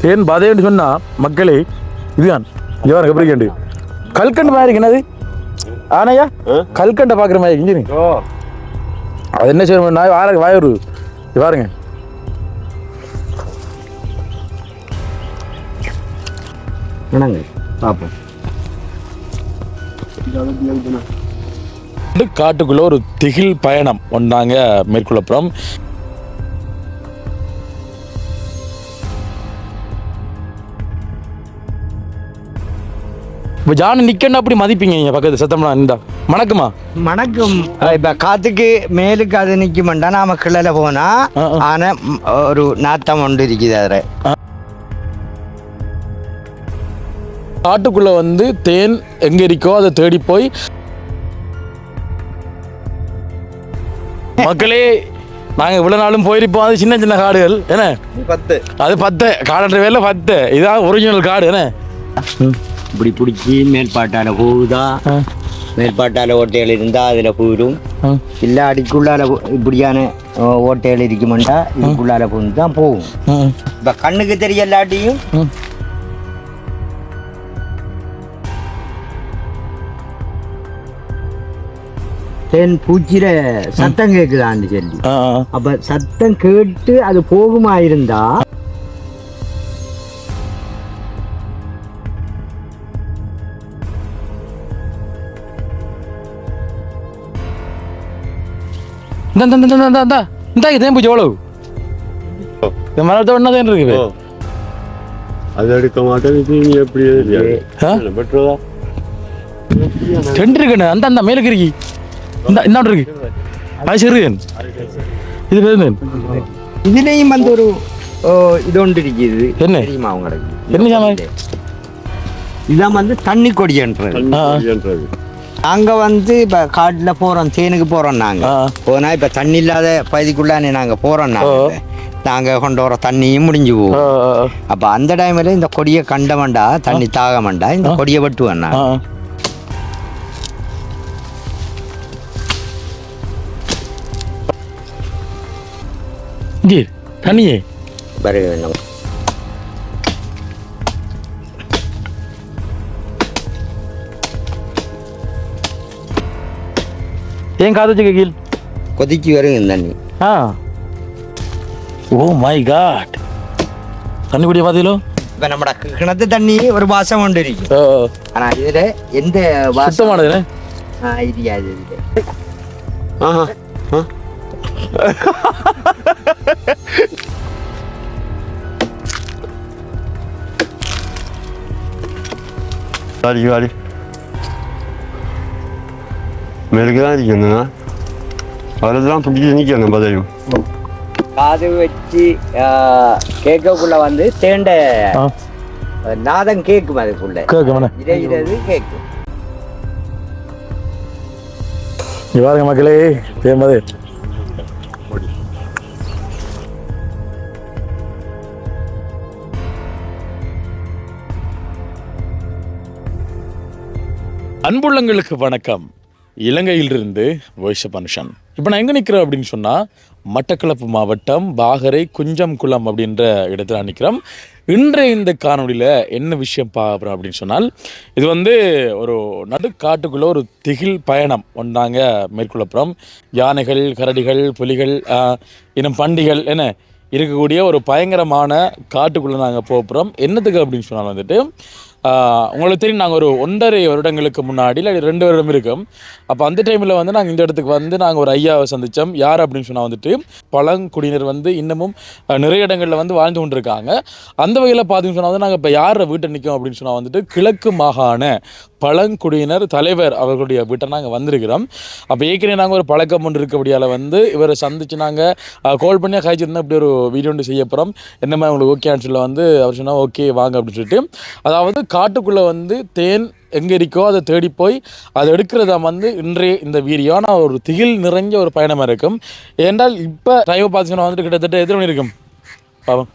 தேன் பாதைன்னு சொன்னா மக்களே இதுதான் இவன் எப்படி கேண்டு கல்கண்டு மாதிரி என்னது ஆனையா கல்கண்டை பாக்குற மாதிரி இன்ஜினி அது என்ன செய்யணும் நான் வாயூர் பாருங்க பார்ப்போம். காட்டுக்குள்ள ஒரு திகில் பயணம் ஒன்றாங்க மேற்கொள்ளப்புறம் இப்போ ஜானு நிக்கணும் அப்படி மதிப்பீங்க பக்கத்து சத்தம்னா இந்த மணக்குமா மணக்கும். இப்ப காத்துக்கு மேலுக்கு அது நிக்குமெண்டா நாம கிளல போனா ஆனா ஒரு நாத்தம் ஒன்று இருக்குது அதுல. காட்டுக்குள்ள வந்து தேன் எங்க இருக்கோ அதை தேடி போய் மக்களே நாங்க இவ்வளவு நாளும் போயிருப்போம். அது சின்ன சின்ன காடுகள் என்ன 10 அது 10 காடுன்ற வேலை 10 இதான் ஒரிஜினல் காடு என்ன இப்படி பிடிச்சி மேல்பாட்டால போகுதா மேல்பாட்டால ஓட்டைகள் இருந்தா அதுல போயிடும். இல்ல அடிக்குள்ளால இப்படியான ஓட்டைகள் இருக்குமெண்டா இதுக்குள்ளால போய் தான் போகும். இப்ப கண்ணுக்கு தெரியலாட்டியும் தேன் பூச்சிர சத்தம் கேக்குதான்னு சொல்லி அப்ப சத்தம் கேட்டு அது போகுமா இருந்தா தேன் பூச்சி எவ்வளவு மரத்தோட தேன் இருக்குது அது எடுக்க மாட்டேன் எப்படி ரெண்டு இருக்குண்ணே அந்த அந்த மேலுக்கு இருக்கி இந்த இருக்கு அது சிறுகன் இது பேருந்தேன் இதுலயும் வந்து ஒரு இது ஒன்று இருக்குது என்ன தெரியுமா உங்களுக்கு என்ன சாமான் இதான் வந்து தண்ணி கொடின்றது. நாங்க வந்து இப்ப காட்டுல போறோம் தேனுக்கு போறோம் நாங்க போனா இப்ப தண்ணி இல்லாத பகுதிக்குள்ளானே நாங்க போறோம் நாங்க கொண்டு வர தண்ணியும் முடிஞ்சு போகும். அப்ப அந்த டைம்ல இந்த கொடியை கண்டமண்டா தண்ணி தாகமண்டா இந்த கொடியை வெட்டுவேன் நான். தண்ணியே ஏன் காது வச்சுக்க கீழ் கொதிச்சு வருங்க தண்ணி. ஓ மை காட் தண்ணி குடிய பாத்தீங்களோ இப்ப நம்ம கிணத்து தண்ணி ஒரு வாசம் கொண்டு இருக்கு. ஆனா இதுல எந்த வாசமானது ஐடியாது மேலுக்குதான் இருக்கணும்னா அதுதான் பிடிச்சி நிற்கணும் பதையும் காது வச்சு கேட்கக்குள்ள வந்து தேண்ட நாதம் கேட்கும் அதுக்குள்ள கேட்கும். பாருங்க மக்களே தேம்பது அன்புள்ளங்களுக்கு வணக்கம். இலங்கையிலிருந்து வாய்ஸ் ஆஃப் மனுஷன். இப்போ நான் எங்கே நிற்கிறேன் அப்படின்னு சொன்னால் மட்டக்களப்பு மாவட்டம் பாகரை குஞ்சம்குளம் அப்படின்ற இடத்துல நிற்கிறோம். இன்றைய இந்த காணொலியில் என்ன விஷயம் பார்க்குறோம் அப்படின்னு சொன்னால் இது வந்து ஒரு நடுக்காட்டுக்குள்ளே ஒரு திகில் பயணம் ஒன்றாங்க மேற்கொள்ளப்புறம் யானைகள் கரடிகள் புலிகள் இன்னும் பண்டிகள் என்ன இருக்கக்கூடிய ஒரு பயங்கரமான காட்டுக்குள்ளே நாங்கள் போகிறோம். என்னத்துக்கு அப்படின்னு சொன்னால் வந்துட்டு உங்களுக்கு தெரியும் நாங்கள் ஒரு 1.5 வருடங்களுக்கு முன்னாடி இல்லை 2 வருடம் இருக்கும். அப்போ அந்த டைமில் வந்து நாங்கள் இந்த இடத்துக்கு வந்து நாங்கள் ஒரு ஐயாவை சந்தித்தோம். யார் அப்படின்னு சொன்னால் வந்துட்டு பழங்குடியினர் வந்து இன்னமும் நிறைய இடங்களில் வந்து வாழ்ந்து கொண்டிருக்காங்க. அந்த வகையில் பார்த்தீங்கன்னு சொன்னால் வந்து நாங்கள் இப்போ யாரை வீட்டை நிற்கும் அப்படின்னு சொன்னால் வந்துட்டு கிழக்கு மாகாண பழங்குடியினர் தலைவர் அவர்களுடைய வீட்டை நாங்கள் வந்திருக்கிறோம். அப்போ ஏற்கனவே நாங்கள் ஒரு பழக்கம் ஒன்று இருக்கபடியால் வந்து இவரை சந்தித்து நாங்கள் கால் பண்ணி காய்ச்சிருந்தோம். இப்படி ஒரு வீடியோ ஒன்று செய்ய போகிறோம், என்ன மாதிரி உங்களுக்கு ஓகேன்னு சொல்ல வந்து அவர் சொன்னால் ஓகே வாங்க அப்படின்னு சொல்லிட்டு, அதாவது காட்டுக்குள்ளே வந்து தேன் எங்கே இருக்கோ அதை தேடி போய் அதை எடுக்கிறதா வந்து இன்றைய இந்த வீடியோ. ஆனால் ஒரு திகில் நிறைஞ்ச ஒரு பயணமாக இருக்கும். ஏன்றால் இப்போ டைம் பார்த்தீங்கன்னா வந்துட்டு கிட்டத்தட்ட எத்தனை மணி இருக்கும் பாவம்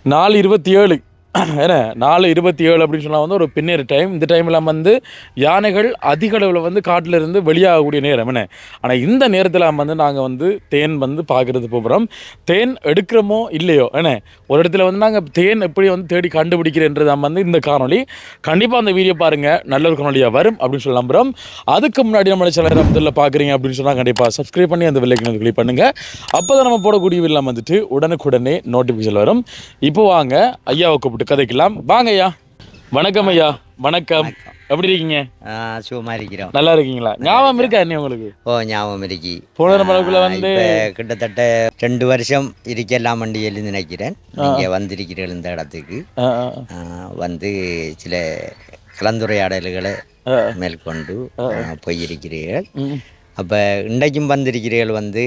4:27 ஏன்னா 4:27 அப்படின்னு சொன்னால் வந்து ஒரு பின்னேறு டைம். இந்த டைம்லாம் வந்து யானைகள் அதிக அளவில் வந்து காட்டில் இருந்து வெளியாகக்கூடிய நேரம் என்ன. ஆனால் இந்த நேரத்தில் வந்து நாங்கள் வந்து தேன் வந்து பார்க்குறது போகிறோம். தேன் எடுக்கிறோமோ இல்லையோ ஏன்னா ஒரு இடத்துல வந்து நாங்கள் தேன் எப்படி வந்து தேடி கண்டுபிடிக்கிறேன்றது வந்து இந்த காணொலி. கண்டிப்பாக அந்த வீடியோ பாருங்கள், நல்ல ஒரு காணொலியாக வரும் அப்படின்னு சொல்லி நம்புகிறோம். அதுக்கு முன்னாடி நம்மளோட சேனலை முதல்ல பார்க்குறீங்க அப்படின்னு சொன்னால் கண்டிப்பாக சப்ஸ்கிரைப் பண்ணி அந்த விலைக்கு கிளிக் பண்ணுங்கள். அப்போ தான் நம்ம போடக்கூடிய வீடியோ வந்துட்டு உடனுக்குடனே நோட்டிஃபிகேஷன் வரும். இப்போ வாங்க ஐயாவை கூப்பிட்டு கதைக்கலாம். வாங்க ஐயா. வணக்கம் ஐயா. வணக்கம். எப்படி இருக்கீங்க? சுகமாக இருக்கிறோம். நல்லா இருக்கீங்களா? ஞாபகம் இருக்கா என்ன உங்களுக்கு? ஞாபகம் இருக்கு. போன நம்மளுக்குள்ள வந்து கிட்டத்தட்ட 2 வருஷம் இருக்கலாம் வண்டி எழுந்து நினைக்கிறேன். நீங்கள் வந்திருக்கிறீர்கள் இந்த இடத்துக்கு. வந்து சில கலந்துரையாடல்களை மேற்கொண்டு போயிருக்கிறீர்கள். அப்போ இன்றைக்கும் வந்திருக்கிறீர்கள் வந்து.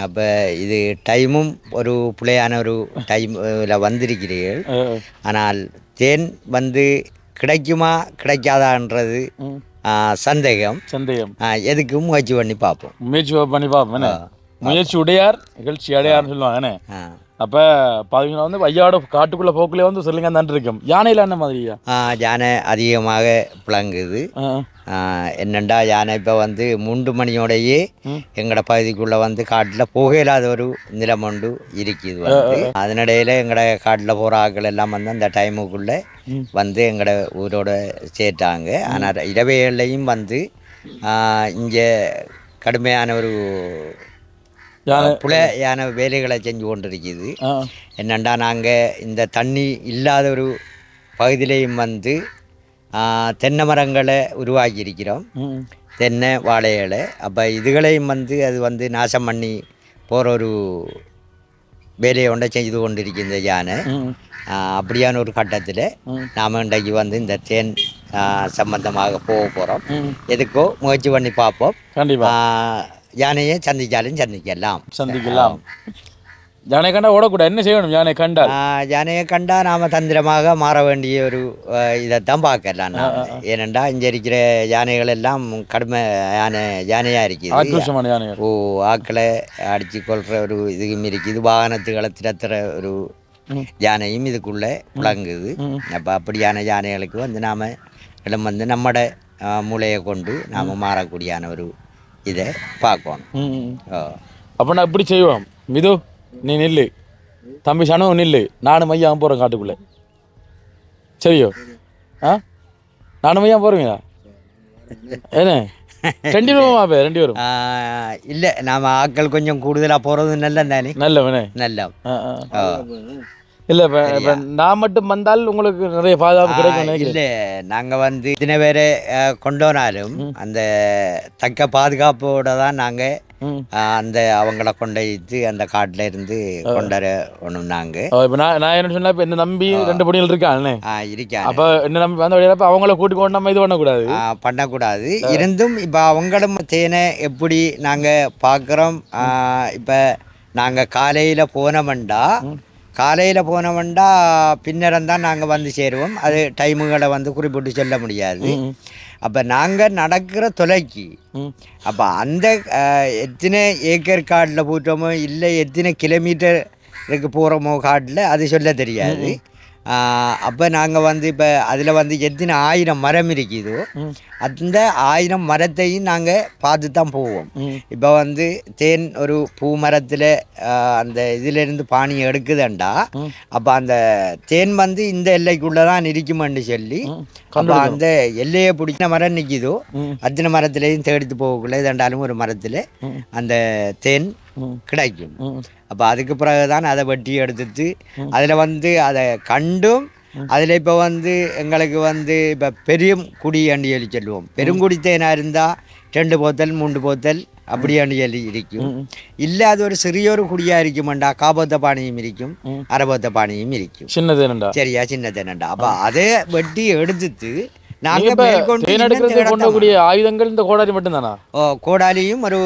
அப்போ இது டைமும் ஒரு பிள்ளையான ஒரு டைமில் வந்திருக்கிறீர்கள். ஆனால் தேன் வந்து கிடைக்குமா கிடைக்காதான்றது சந்தேகம். எதுக்கும் முயற்சி பண்ணி பார்ப்போம். முயற்சி உடையார் நிகழ்ச்சி அடையார்னு சொல்லுவாங்கண்ணே. அப்போ பார்த்தீங்கன்னா வந்து ஐயாவோட காட்டுக்குள்ளே போக்குள்ளே வந்து சொல்லுங்க தான் இருக்கும். யானையில் என்ன மாதிரியா? யானை அதிகமாக பிளங்குது. என்னண்டா யானை இப்போ வந்து 3 மணியோடையே எங்களோட பகுதிக்குள்ளே வந்து காட்டில் புகையில்லாத ஒரு நிலம் ஒன்று இருக்குது வந்து. அதனிடையில் எங்களோட காட்டில் போகிற ஆட்கள் எல்லாம் வந்து அந்த டைமுக்குள்ளே வந்து எங்களோட ஊரோட சேர்த்தாங்க. ஆனால் இரவைகள்லையும் வந்து இங்கே கடுமையான ஒரு யானை வேலைகளை செஞ்சு கொண்டிருக்குது. என்னண்டா நாங்கள் இந்த தண்ணி இல்லாத ஒரு பகுதியிலையும் வந்து தென்னை மரங்களை உருவாக்கி இருக்கிறோம். தென்னை வாழைகளை. அப்போ இதுகளையும் வந்து அது வந்து நாசம் பண்ணி போகிற ஒரு வேலையை ஒன்றை செஞ்சு கொண்டிருக்கு இந்த யானை. அப்படியான ஒரு கட்டத்தில் நாம் இன்றைக்கு வந்து இந்த தேன் சம்பந்தமாக போக போகிறோம். எதுக்கோ முயற்சி பண்ணி பார்ப்போம். கண்டிப்பாக யானையை சந்திக்கலாம். யானை கண்டா ஓடக்கூடாது. என்ன செய்யணும் யானை கண்டா? யானையை கண்டா நாம் தந்திரமாக மாற வேண்டிய ஒரு இதைத்தான் பார்க்கலாம். ஏனெண்டா இங்கே இருக்கிற யானைகள் எல்லாம் கடுமை யானையாக இருக்குது. ஆக்களை அடித்து கொள்கிற ஒரு இதுவும் இருக்குது. வாகனத்துகளை திறத்துற ஒரு யானையும் இதுக்குள்ளே புழங்குது. அப்போ அப்படியான யானைகளுக்கு வந்து நாம் இடம் வந்து நம்மட மூளையை கொண்டு நாம் மாறக்கூடியான ஒரு இதை பார்க்கணும். அப்போ நான் இப்படி செய்வோம். மிது நீ நில்லு, தம்பி சனவும் நில்லு, நானும் ஐயா போகிறேன் காட்டுக்குள்ளே. சரியோ? நானும் ஐயா போகிறீங்களா? ஏன்னா 2 பேருமா? 2 பேரும் இல்லை, நாம் ஆட்கள் கொஞ்சம் கூடுதலாக போகிறது நல்லதானே? நல்ல இல்லை. இப்போ நான் மட்டும் வந்தால் உங்களுக்கு நிறைய பாதுகாப்பு கிடைக்கும். இல்லை, நாங்கள் வந்து இத்தனை பேரை கொண்டோனாலும் அந்த தக்க பாதுகாப்போடு தான் நாங்கள் அந்த அவங்கள கொண்டு அந்த காட்டில் இருந்து கொண்டாட ஒன்றும் நாங்கள். இப்போ நான் என்ன சொன்னால், இப்போ என்ன நம்பி 2 பொடிகள் இருக்காங்கண்ணே இருக்கா. அப்போ என்ன நம்பி வந்த வழியில் அவங்கள கூட்டி கொண்டு நம்ம இது பண்ணக்கூடாது. இருந்தும் இப்போ அவங்களும் தேனை எப்படி நாங்கள் பார்க்குறோம். இப்போ நாங்கள் காலையில் போனோம்டா பின்னரம் தான் நாங்கள் வந்து சேருவோம். அது டைமுகளை வந்து குறிப்பிட்டு சொல்ல முடியாது. அப்போ நாங்கள் நடக்கிற தொலைக்கு அப்போ அந்த எத்தனை ஏக்கர் காட்டில் போட்டோமோ இல்லை எத்தனை கிலோமீட்டருக்கு போகிறோமோ காட்டில் அது சொல்ல தெரியாது. அப்போ நாங்கள் வந்து இப்போ அதில் வந்து எத்தனை 1000 மரம் இருக்குதோ அந்த 1000 மரத்தையும் நாங்கள் பார்த்து தான் போவோம். இப்போ வந்து தேன் ஒரு பூ மரத்தில் அந்த இதிலேருந்து பானி எடுக்குதுண்டா, அப்போ அந்த தேன் வந்து இந்த எல்லைக்குள்ளே தான் இருக்குமென்னு சொல்லி அப்போ அந்த எல்லையை பிடிக்கிற மரம் நிற்கிதோ அத்தனை மரத்துலேயும் தேடித்து போகக்குள்ள இதண்டாலும் ஒரு மரத்தில் அந்த தேன் கிடைக்கும். அப்போ அதுக்கு பிறகு தான் அதை வெட்டி எடுத்துட்டு அதில் வந்து அதை கண்டும் அதில் இப்போ வந்து எங்களுக்கு வந்து இப்போ பெரிய குடி அண்டி சொல்லி சொல்லுவோம். பெருங்குடி தேனாக இருந்தால் 2 போத்தல் 3 போத்தல் அப்படி அண்டி சொல்லி இருக்கும். இல்லை அது ஒரு சிறிய குடியாக இருக்குமெண்டா காபோத்த பானியும் இருக்கும், அரபோத்த பானியும் இருக்கும். சின்ன தேனண்டா. சரியா, சின்ன தேனண்டா. அப்போ அதை வெட்டி எடுத்துட்டு கொண்டக்கூடிய ஆயுதங்கள் இந்த கோடாலி மட்டும்தானா? கோடாலியும் ஒரு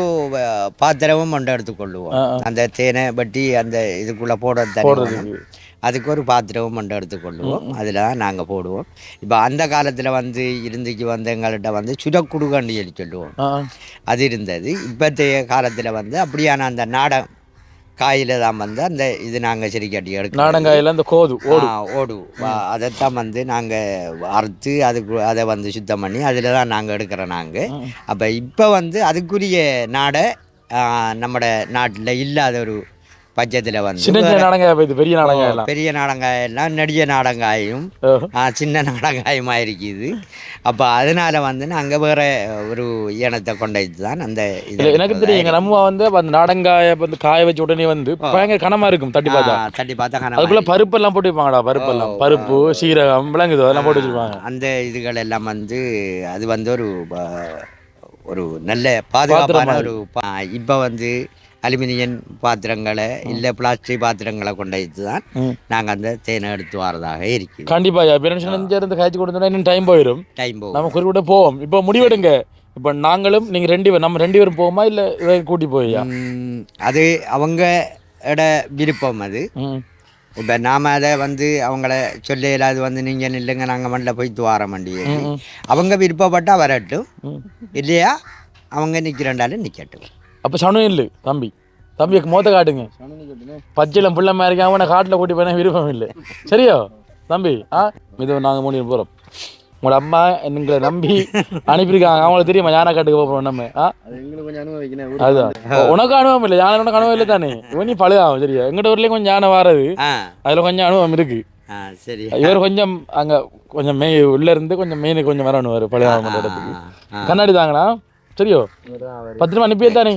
பாத்திரமும் கொண்டு எடுத்துக்கொள்ளுவோம். அந்த தேனை வட்டி அந்த இதுக்குள்ள போடுறது அதுக்கு ஒரு பாத்திரமும் கொண்டு எடுத்துக்கொள்ளுவோம். அதில் தான் நாங்கள் போடுவோம். இப்போ அந்த காலத்தில் வந்து இருந்துக்கு வந்து எங்கள்கிட்ட வந்து சுடக்குடுகண்டு சொல்லி சொல்லுவோம். அது இருந்தது. இப்போத்தைய காலத்தில் வந்து அப்படியான அந்த காயில் தான் வந்து அந்த இது நாங்கள் சரி கட்டி எடுக்கிறோம். நாடங்காயில் அந்த கோது ஓடு ஓடு அதைத்தான் வந்து நாங்கள் அறுத்து அதை வந்து சுத்தம் பண்ணி அதில் தான் நாங்கள் எடுக்கிறோம் நாங்கள். அப்போ இப்போ வந்து அதுக்குரிய நாடை நம்மட நாட்டில் இல்லாத ஒரு பட்சத்தில் வந்து சின்ன நாடங்காய் போயிது, பெரிய நாடங்காய் பெரிய நாடங்காயெல்லாம் நெடிய நாடங்காயும் சின்ன நாடங்காயுமா இருக்குது. அப்போ அதனால வந்து நாங்கள் வேற ஒரு இனத்தை கொண்டது தான் அந்த இது. எனக்கு தெரியும் எங்கள் நம்ம வந்து அந்த நாடங்காயை வந்து காய வச்ச உடனே வந்து பயங்கர கனமாக இருக்கும். தட்டி பார்த்தா அதுக்குள்ள பருப்பெல்லாம் போட்டு வைப்பாங்கடா. பருப்பெல்லாம் பருப்பு சீரகம் விளங்குது அதெல்லாம் போட்டு வச்சுருப்பாங்க. அந்த இதுகள் எல்லாம் வந்து அது வந்து ஒரு நல்ல பாதுகாப்பான ஒரு இப்போ வந்து அலுமினியம் பாத்திரங்களை இல்லை பிளாஸ்டிக் பாத்திரங்களை கொண்டு தான் நாங்கள் அந்த தேனை எடுத்து வரதாக இருக்குது. கண்டிப்பாக இருந்து காய்ச்சி கொடுத்தோன்னா இன்னும் டைம் போயிடும். நம்ம குறிப்பிட்ட போவோம். இப்போ முடிவெடுங்க. இப்போ நாங்களும் நீங்கள் நம்ம 2 பேரும் போவோமா இல்லை கூட்டி போய்யா? அது அவங்களோட விருப்பம். அது இப்போ நாம் அதை வந்து அவங்கள சொல்லையில் அது வந்து நீங்கள் நில்லுங்க நாங்கள் மண்ணில் போய் துவார மண்டியே அவங்க விருப்பப்பட்டால் வரட்டும், இல்லையா அவங்க நிற்கிறண்டாலும் நிற்கட்டும். அப்போ சனம் இல்லை தம்பியை மோத்த காட்டுங்க. பச்சையிலம் பிள்ளை மாதிரி அவனை காட்டில் கூட்டி போன விருப்பம் இல்லை. சரியோ தம்பி? இது நாங்கள் 3 போகிறோம். உங்களோட அம்மா எங்களை நம்பி அனுப்பியிருக்காங்க. அவங்களுக்கு தெரியுமா யானை காட்டுக்கு போகிறோம் நம்ம? அதுதான் உனக்கு அனுபவம் இல்லை. யானை உனக்கு அனுபவம் இல்லை தானே? இவனி பழுதாகும். சரியா? எங்கிட்ட ஊர்லேயும் கொஞ்சம் யானை வாரது, அதில் கொஞ்சம் அனுபவம் இருக்கு. சரி, இவர் கொஞ்சம் அங்கே கொஞ்சம் உள்ள இருந்து கொஞ்சம் மெயினுக்கு கொஞ்சம் வரணுவார் பழுதாகும் இடத்துக்கு. கண்ணாடி தாங்கண்ணா. சரியோ? 10 ரூபா அனுப்பியே தானே?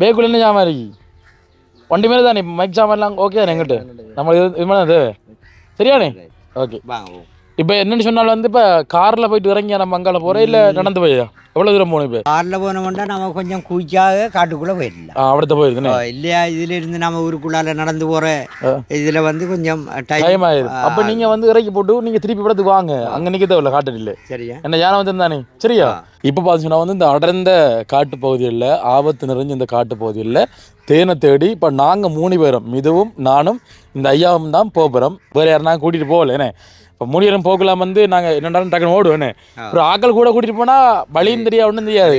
பேக்குள்ள என்ன ஜாமான் இருக்கு? வண்டி மேலே தானே மைக் சாமான்லாம் ஓகே தானே எங்கிட்ட? நம்ம இது மாதிரி தேவை. சரியானே? ஓகே. இப்போ என்னென்னு சொன்னாலும் வந்து இப்போ காரில் போயிட்டு இறங்கியா நம்ம அங்கால போகிறேன் இல்லை நடந்து போயா? எவ்வளோ தூரம் போகணும்? இப்போ காரில் போனோம்னா நம்ம கொஞ்சம் குயிக்காக காட்டுக்குள்ளே போயிடலாம். அவிடத்த போயிருக்குண்ணே இல்லையா? இதிலிருந்து நம்ம ஊருக்குள்ளால நடந்து போகிற இதில் வந்து கொஞ்சம் டைம் ஆயிடுது. அப்போ நீங்கள் வந்து இறக்கி போட்டு நீங்கள் திருப்பி படத்துக்கு வாங்க. அங்கே நிற்க தேவையில்ல, காட்டு இல்லை. சரியா? என்ன யானை வந்துருந்தானே? சரியா? இப்போ பார்த்தீங்கன்னா வந்து இந்த அடர்ந்த காட்டு பகுதிகளில், ஆபத்து நிறைஞ்ச இந்த காட்டு பகுதிகளில் தேனை தேடி இப்போ நாங்கள் 3 பேரும், இதுவும் நானும் இந்த ஐயாவும் தான் போகிறோம். வேறு யாரும் நாங்கள் கூட்டிகிட்டு போகல. ஏன்னா இப்போ 3 பேரும் போகலாம் வந்து நாங்கள் என்னென்னாலும் டக்குன்னு ஓடுவேன்னு. ஒரு ஆக்கள் கூட கூட்டிகிட்டு போனால் வழியும் தெரியாது, ஒன்றும் தெரியாது.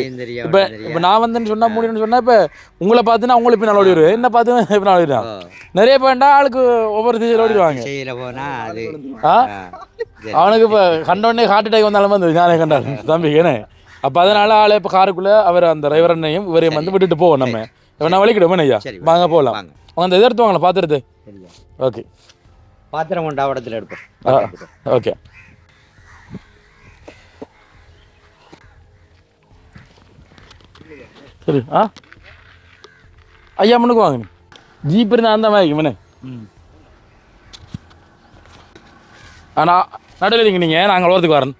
இப்போ நான் வந்துன்னு சொன்னால் 3 பேரும் சொன்னால் இப்போ உங்களை பார்த்துன்னா உங்களுக்கு பின்னால் ஓடிடுவேன், என்ன பார்த்து பின்னால் ஓடிடுவான். நிறைய பேண்டா ஆளுக்கு ஒவ்வொரு திசையில் ஓடிடுவாங்க. அவனுக்கு இப்போ கண்டோடனே ஹார்ட் அட்டாக் வந்தாலும் வந்து ஞானே கண்டாலும் தம்பி ஏன்னே. அப்போ அதனால ஆளை இப்போ காருக்குள்ளே அவர் அந்த டிரைவரனையும் இவரையும் வந்து விட்டுட்டு போவோம். நம்ம இப்போ நான் வலிக்கிடுவோம் ஐயா, வாங்க போகலாம். அவங்க அந்த எதிர்த்துவாங்களா பார்த்துருது? ஓகே, பாத்திரம் கொண்டா இடத்துல எடுப்போம். ஓகே. சரி. ஐயா முன்னுக்கு வாங்க. ஜீப் இருந்தால் அந்த மாதிரி மனு. ஆனால் நடுவில் இருங்க நீங்கள், நாங்கள் ஓரத்துக்கு வரேன்.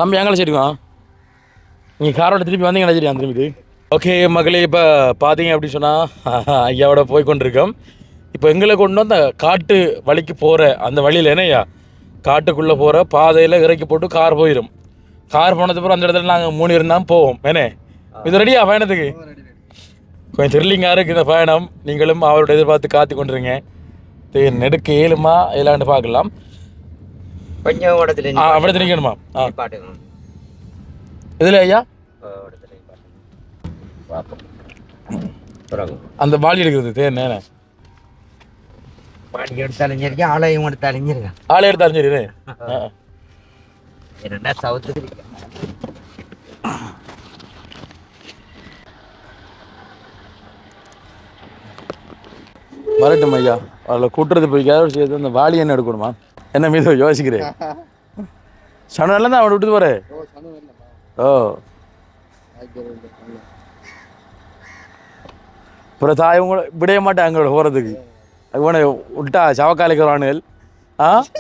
தம்பி எங்களை சரிவா நீங்கள் காரோட திருப்பி வந்தீங்கன்னா சரியா திரும்பி. ஓகே மகளே, இப்போ பார்த்தீங்க அப்படின்னு சொன்னால் ஐயாவோட போய் கொண்டிருக்கோம். இப்போ எங்களை கொண்டு அந்த காட்டு வழிக்கு போகிற அந்த வழியில் என்னையா காட்டுக்குள்ளே போகிற பாதையில் இறக்கி போட்டு கார் போயிடும். கார் போனதுக்கப்புறம் அந்த இடத்துல நாங்கள் 3 பேரும் தான் போவோம். ஏன்னே இது ரெடியா பயணத்துக்கு? கொஞ்சம் த்ரில்லிங்காக இருக்குது இந்த பயணம். நீங்களும் அவரோட எதிர்பார்த்து காத்து கொண்டுருங்க. நெடுக்க ஏழுமா ஏழாண்டு பார்க்கலாம். கொஞ்சம் அப்படி தெரிவிக்கணுமா? இதில் ஐயா அந்த பாலி எடுக்கிறது தேர் நேனே எடுத்தாலும் சரி, ஆலயம் எடுத்தாலும் சரி, ஆலயம் எடுத்தாலும் சரி. என்னடா சவுத்து வரட்டும் ஐயா. அதில் கூட்டுறது போய்க்காத சேர்த்து அந்த வாலி என்ன எடுக்கணுமா? என்ன மீது யோசிக்கிறேன். சனெல்லாம் தான் அவனை விட்டு போகிறேன். ஓ அப்புறம் தாய் உங்களை விடைய மாட்டேன் அங்களோட போகிறதுக்கு. இவனை விட்டா சவக்காலைக்கு வரானுகள்,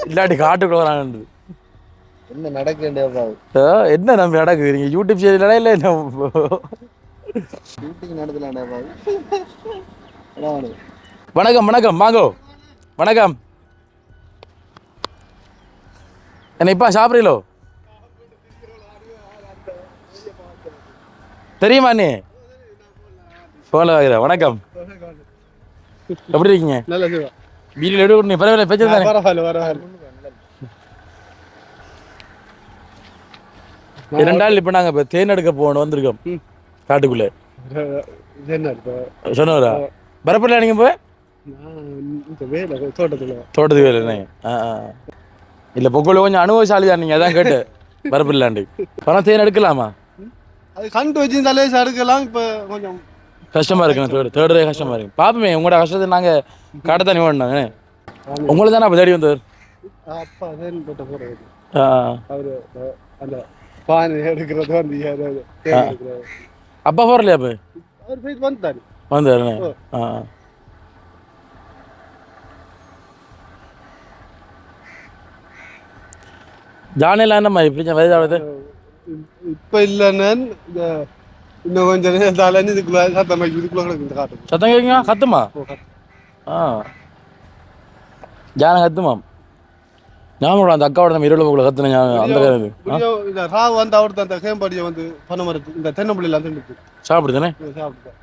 இல்லாட்டி காட்டுக்குள்ள வரானு. என்ன நடக்குது? என்ன நம்ம நடக்குது? நீங்கள் யூடியூப் சேனல் இல்லை என்ன வணக்கம் வணக்கம் வாங்கோ. வணக்கம். என்ன இப்போ சாப்பிட்றீங்களோ? தெரியுமா நீ ஃபோனில் வாங்குற? வணக்கம், எப்படி இருக்கீங்க? வீட்டில் எடுக்க பரவாயில்ல பேச்சு 2 நாள் இப்போ நாங்கள் இப்போ தேன் எடுக்க போகணும் வந்திருக்கோம் காட்டுக்குள்ளே. இது என்ன இப்போ சொன்னவரா பரப்பில்ல நீங்கள் போய் நான் இந்த வேலை தோட்டத்தில் தோட்டத்துக்கு வேலை இல்லை பொங்கல் கொஞ்சம் அனுபவசாலி தான் நீங்கள் அதான் கேட்டு பரப்பில்லாண்டு பணம் தேன் எடுக்கலாமா அது கண்டு வச்சிருந்தாலே அடுக்கலாம் இப்போ கொஞ்சம் கஷ்டமாக இருக்குண்ணே தேடுறதே கஷ்டமாக இருக்கு பார்ப்போமே உங்களோட கஷ்டத்தை நாங்கள் காட்டத்தானே வேணுங்க உங்களுக்கு தானே அப்போ தேடி வந்தவர் அப்பா அதேன்னு போட்ட போகிறது ஆ அவர் அந்த பானை எடுக்கிறது வந்து அதாவது தேன் எடுக்கிறது அப்பா போகிறலையா அப்போ அவர் போயிட்டு வந்துட்டாரு வந்தாருண்ணே ஆ ஜானிலாம் என்னம்மா இப்படி வயதாகுது இப்போ இல்லைன்னு இந்த இன்னும் கொஞ்சம் நேரத்தால இதுக்குள்ள சத்தம் இதுக்குள்ள கிடக்கு இந்த காட்டு சத்தம் கேட்குங்க கத்துமா ஆ ஜான கத்துமாம் ஞாபகம் அந்த அக்காவோட நம்ம இருள உங்களை கத்துன ஞாபகம் அந்த முடியும் இந்த ராவு வந்து அவர்தான் அந்த கேம்படியை வந்து பனை மரத்து இந்த தென்னம்பிள்ளையில் வந்து சாப்பிடுதானே சாப்பிட்டு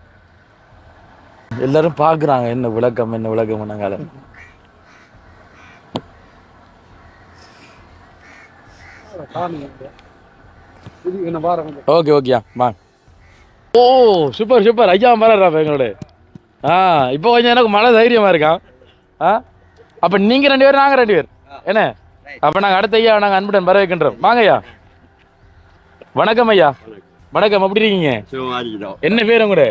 எல்லாரும் பார்க்குறாங்க என்ன விளக்கம் நாங்கள் என்ன பாருங்க ஓகே ஓகேயா வா ஓ சூப்பர் ஐயா வராறா எங்களோட ஆ இப்போ கொஞ்சம் எனக்கு மழை தைரியமாக இருக்கான் ஆ அப்போ நீங்கள் 2 பேர் நாங்கள் 2 பேர் என்ன அப்போ நாங்கள் அடுத்த ஐயா நாங்கள் அன்புடன் வர வைக்கின்றோம் வாங்க ஐயா வணக்கம் ஐயா வணக்கம் எப்படி இருக்கீங்க என்ன பேர் உங்களோட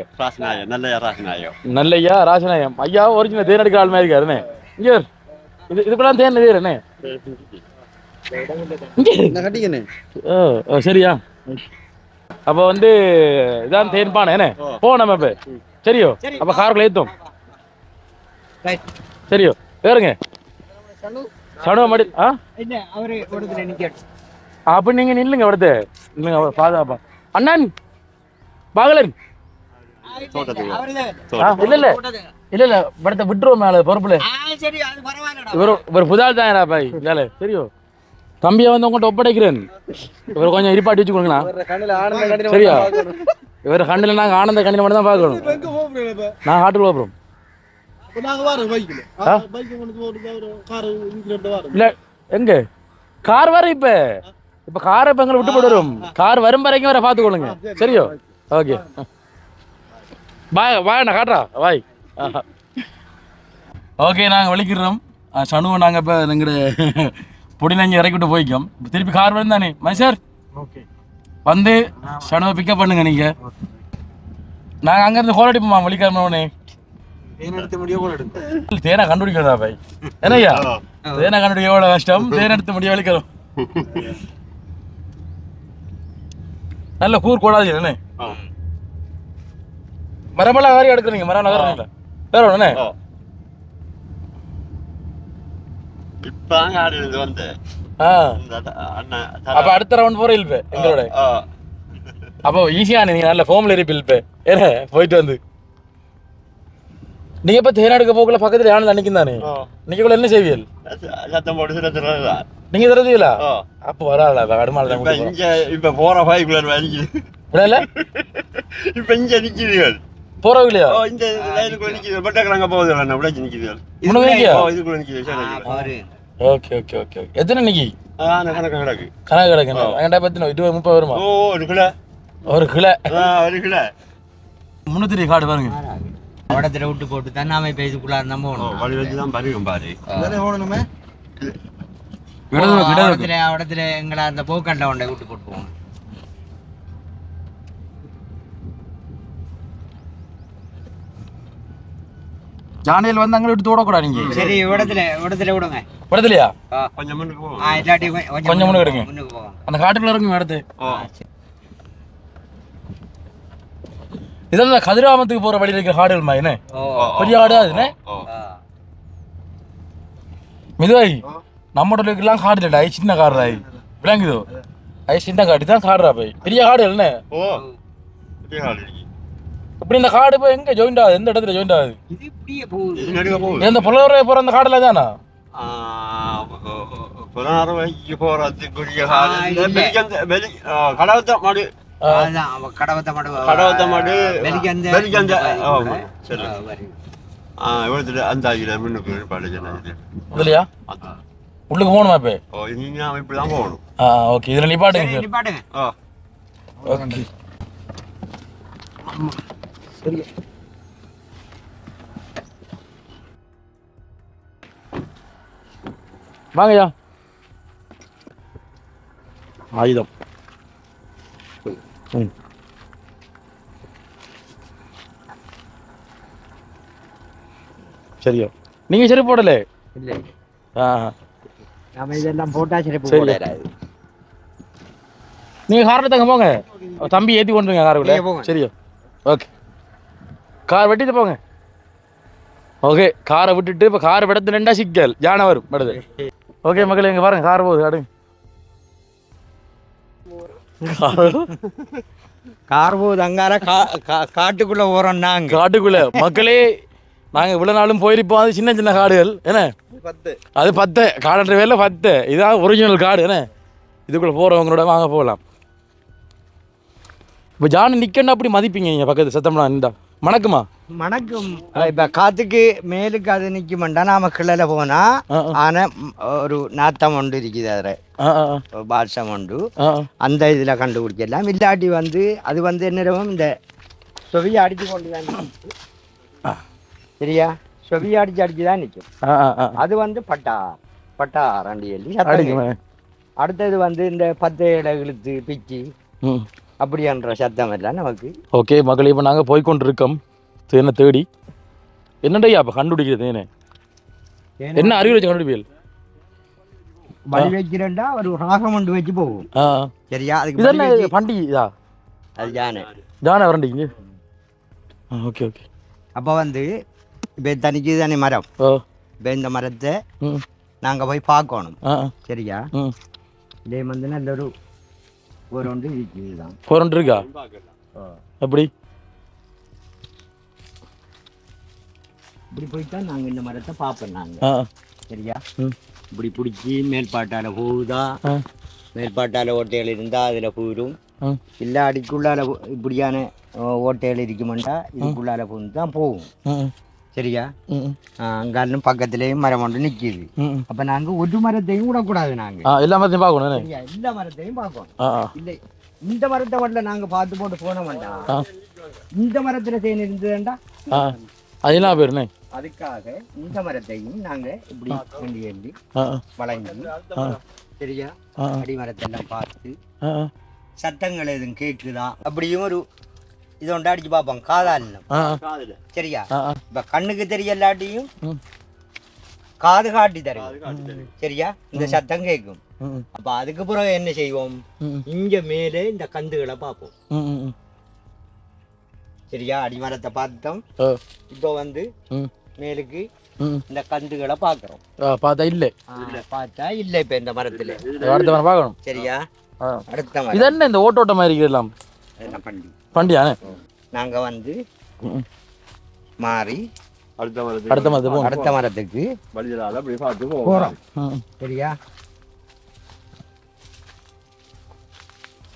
நல்லையா ராசநாயம் ஐயா ஒரிஜினல் தேன் எடுக்கிற ஆள் மாதிரி இருக்காருண்ணே இங்கே இதுக்குலாம் தேன் பேர் என்ன கட்டிக்கண்ணே ஓ சரியா அப்போ வந்து இதான் தேன்பானே என்ன போ நம்ம இப்போ சரியோ அப்போ காருக்குள்ள ஏற்றும் சரியோ வேறுங்க சனுவ மாடி ஆ அப்போ நீங்கள் நில்லுங்க அடுத்து இல்லைங்க பாதுகாப்பா அண்ணன் பாகலன் இல்ல படத்தை விட்டுருவோம் மேல பொறுப்புல இவர் புதால் தான் பாய் இல்ல சரியோ தம்பியை வந்து உங்கள்கிட்ட ஒப்படைக்கிறேன் இவர் கொஞ்சம் இருப்பாட்டி வச்சு கொடுங்கண்ணா சரியா இவர் கண்ணில் நாங்கள் ஆனந்த கண்ணில் மட்டும் தான் பார்க்கணும் நான் காட்டுக்குள்ள போகிறோம் இல்லை எங்க கார் வர இப்போ காரை இப்போ எங்களை விட்டு போடுறோம் கார் வரும் வரைக்கும் வர பார்த்துக்கொள்ளுங்க சரியோ ஓகே பாய் வாய் நான் காட்டுறா வாய் ஓகே நாங்கள் வலிக்கிறோம் சனுவை நாங்கள் இப்போ எங்கள்கிட்ட பொடினங்க இறக்கி விட்டு போய்க்கோம் திருப்பி கார் வரும் தானே சார் ஓகே வந்து சனுவை பிக்கப் பண்ணுங்க நீங்கள் நாங்கள் அங்கேருந்து ஹோல் அடிப்போம்மா வலிக்காமனே தேனை கண்டுபிடிக்கிறதா பாய் என்னய்யா தேனை கண்டுபிடிக்க எவ்வளோ கஷ்டம் தேனை எடுத்து முடிய வலிக்கிறோம் நல்ல கூர் கூடாது என்ன மரமெல்லாம் வேற எடுக்கிறீங்க மரம் நகர்றீங்களா வேற ஒண்ணு அப்ப அடுத்த ரவுண்ட் போற இல்ல எங்களோட அப்போ ஈஸியா நீங்க நல்ல ஃபார்ம்ல இருப்பீங்க இப்ப ஏன போயிட்டு வந்து நீங்க இப்ப தேன் எடுக்க போகல பக்கத்துல யானை நினைக்கும் தானே நீங்க என்ன செய்வீர்கள் சத்தம் போட்டு நீங்க தருவீங்களா அப்போ வரால அடுமால தான் இப்ப போற பைக்குள்ள வலிக்குது இல்ல இப்ப இங்க நிக்குதுகள் போறவில்லையா இந்த லைனுக்குள்ள நிக்குது பட்டக்கறங்க போகுது நான் உடைச்சு நிக்குதுகள் இதுக்குள்ள நிக்குது ஓகே ஓகே ஓகே எத்தனை நிக்கி கணக்கு கிடக்கு கணக்கு கிடக்கு என்கிட்ட பத்தின 20-30 வருமா ஓ ஒரு கிலோ ஒரு கிலோ 300 காடு பாருங்க அவடத்துல விட்டு போட்டு தான் நாம இப்ப இதுக்குள்ள இருந்தா போகணும் வழி வச்சு தான் பறிக்கும் பாரு போகணுமே அவடத்துல எங்களை அந்த போக்கண்டை கொண்டை விட்டு போட்டு போகணும் ஜானியல் வந்து அங்கே விட்டு தோடக்கூடாது நீங்க சரி இடத்துல விடுங்க படத்துலையா கொஞ்சம் முன்னுக்கு போவோம் இல்லாட்டி கொஞ்சம் முன்னுக்கு எடுங்க முன்னுக்கு போவோம் அந்த காட்டுக்குள்ள இருக்குங்க இடத்து இதெல்லாம் கதிராமத்துக்கு போற வழியில் இருக்கிற காடுகள் என்ன பெரிய காடு அதுன்னு மிதுவாய் நம்மளோட எல்லாம் காடு இல்லடா சின்ன காடு ராய் விளங்குதோ அது சின்ன காடு தான் காடுறா போய் பெரிய காடு இல்லைண்ணே இப்படி இந்த காடு போய் எங்க ஜாயிண்ட் ஆகுது எந்த இடத்துல ஜாயிண்ட் ஆகுது இந்த புலவரை போற அந்த காடுல தானா இதுலயா உள்ளுக்கு போகணுமா இப்ப இப்படிதான் போகணும் ஓகே இதுல நிப்பாட்டுங்க நிப்பாட்டுங்க ஓகே வாங்கய்யா. ஆயுதம். ம். சரியோ, நீங்க செருப்பு போடல? இல்லை ஆ, நம்ம இதெல்லாம் போட்டா சிறப்பு சரி. போடாது. நீங்க காரில் தங்க போங்க, தம்பி ஏற்றி கொண்டுருங்க காருக்குள்ள. நீங்க போங்க. சரியோ, ஓகே. கார் வெட்டிட்டு போங்க. ஓகே, காரை விட்டுட்டு இப்போ காரை விடத்து ரெண்டா சிக்கல் யானை வரும் விடுது. ஓகே மக்களே, இங்கே பாருங்க கார் போகுது. அடுங்க கார் போகுது அங்கார காட்டுக்குள்ள போறோம் நாங்க. காட்டுக்குள்ள மக்களே, நாங்கள் இவ்வளோ நாளும் போயிருப்போம். அது சின்ன சின்ன காடுகள் என்ன, 10 அது 10 காடுன்ற பேரில் 10. இதான் ஒரிஜினல் காடு என்ன. இதுக்குள்ளே போகிறவங்களோட வாங்க போகலாம். இப்போ ஜானு நிற்கணும் அப்படி மதிப்பீங்க நீங்கள் பக்கத்து சத்தம்லாம் இருந்தா மணக்குமா? மணக்கும். இப்ப காத்துக்கு மேலுக்கு அது நிக்குமெண்டா நாம கிளல போனா ஆனா ஒரு நாத்தம் ஒன்று இருக்குது. அதுல பாட்சம் உண்டு. அந்த இதுல கண்டுபிடிச்சிடலாம். இல்லாட்டி வந்து அது வந்து என்னவும் இந்த சொவியை அடிச்சு கொண்டு தான் சரியா, சொவியை அடிச்சு தான் நிற்கும். அது வந்து பட்டார் அண்டி எழுதி. அடுத்தது வந்து இந்த 10 இழுத்து பிச்சு அப்படின்ற சத்தம் எல்லாம் நமக்கு. ஓகே மக்களே, இப்போ நாங்கள் போய்கொண்டிருக்கோம் தேனை தேடி. என்னடையா இப்போ கண்டுபிடிக்கிறது தேனை? என்ன அறிவு வச்சு கண்டுபிடிப்பீர்கள்? வழி வைக்கிறேன்டா ஒரு ராகம் ஒன்று வச்சு போகும். சரியா, அதுக்கு இதெல்லாம் பண்டிகை அது ஜானை வரண்டிங்க. Okay okay. அப்போ வந்து இப்போ தனிக்கு தானே மரம். இப்போ இந்த மரத்தை நாங்கள் போய் பார்க்கணும். சரியா, இதே வந்து நல்ல ஒரு ஒன்று இருக்குது தான். ஒன்று இருக்கா? எப்படி இப்படி போயிட்டா நாங்கள் இந்த மரத்தை பார்ப்போம் நாங்கள். சரியா, இப்படி பிடிச்சி மேல்பாட்டால் போகுதா, மேல்பாட்டால் ஓட்டைகள் இருந்தால் அதில் போயிடும். இல்லை அடிக்குள்ளால் இப்படியான ஓட்டைகள் இருக்குமெண்டா இதுக்குள்ளால போந்து தான் போகும். சரியா, அங்காலும் பக்கத்துலேயும் மரம் ஒன்று நிற்கிது. அப்போ நாங்கள் ஒரு மரத்தையும் விடக்கூடாது. நாங்கள் எல்லா மரத்தையும் பார்க்கணும். சரியா, எல்லா மரத்தையும் பார்க்கணும். இல்லை இந்த மரத்தை மட்டும் நாங்கள் பார்த்து போட்டு போன வேண்டாம். இந்த மரத்தில் தேன் இருந்ததுண்டா அதெல்லாம் பேருண்ணே. அதுக்காக இந்த மரத்தையும் நாங்கள் இப்படி வேண்டி வேண்டி வளைஞ்சி சரியா அடிமரத்தெல்லாம் பார்த்து சத்தங்கள் எதுவும் கேட்குதா அப்படியும் ஒரு இதை ஒன்று அடிச்சு பார்ப்போம். காதாலினம் சரியா, இப்போ கண்ணுக்கு தெரியலாட்டியும் காது காட்டி தரும். சரியா, இந்த சத்தம் கேட்கும். அப்போ அதுக்கு பிறகு என்ன செய்வோம், இங்க மேலே இந்த கந்துகளை பார்ப்போம். சரியா, அடிமரத்தை பார்த்தோம். இப்போ வந்து மேலுக்கு இந்த கந்துகளை பார்க்குறோம். பார்த்தா இல்லை, பார்த்தா இல்லை. இப்போ இந்த மரத்தில் அடுத்த மரம் பார்க்கணும். சரியா, அடுத்த மரம் இது என்ன இந்த ஓட்டோட்ட மாதிரி இருக்கலாம்? என்ன பண்டி பண்டியானே. நாங்கள் வந்து மாறி அடுத்த மரத்துக்கு வழியிலால அப்படி பார்த்து போகிறோம். சரியா,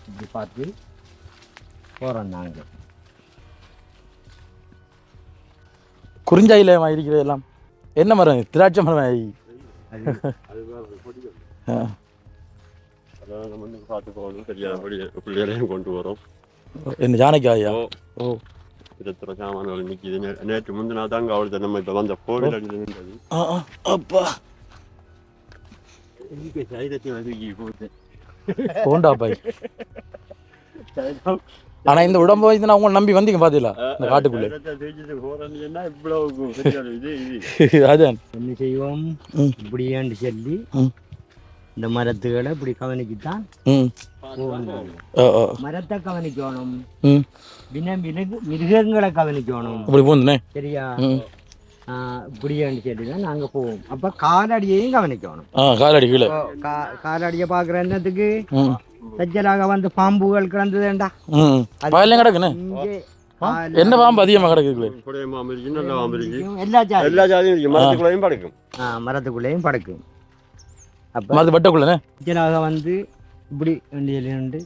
இப்படி பார்த்து போகிறோம் நாங்கள். குறிஞ்சாயில இருக்கிறது எல்லாம் என்ன மரம்? திராட்சை மரம். பார்த்து போகணும். சரியா, பிள்ளைகளையும் கொண்டு வரோம். என்ன ஜானகியா? ஓ, இருக்கிற சாமான்கள் நிற்கிது. நேற்று முந்தினா தாங்க அவளுக்கு நம்ம இப்போ வந்த கோவில் அடியில் நின்றது. அப்பா போண்டா பாய். ஆனா இந்த உடம்பு வச்சு அவங்க நம்பி வந்தீங்க பாத்தீங்களா இந்த காட்டுக்குள்ள? அதான் என்ன செய்வோம், இப்படியாண்டு சொல்லி இந்த மரத்துகளை இப்படி கவனிச்சுதான் மரத்தை கவனிக்கணும், மிருகங்களை கவனிக்கணும். இப்படி போந்தே சரியா, இப்படியாண்டு சொல்லிதான் நாங்க போவோம். அப்ப காலடியையும் கவனிக்கணும். காலடி கீழே காலடியை பாக்குற என்னத்துக்கு சச்சலாக வந்து பாம்புகள் கிடந்ததுண்டா கிடக்குன்னு. என்ன பாம்பு அதிகமா கிடக்குது? எல்லா ஜாதியும் இருக்கு. மரத்துக்குள்ளேயும் படுக்கும். மரத்துக்குள்ளேயும் படுக்கும். அப்ப மரத்து பட்டக்குள்ளே சச்சலாக வந்து இப்படி வண்டியிலுண்டு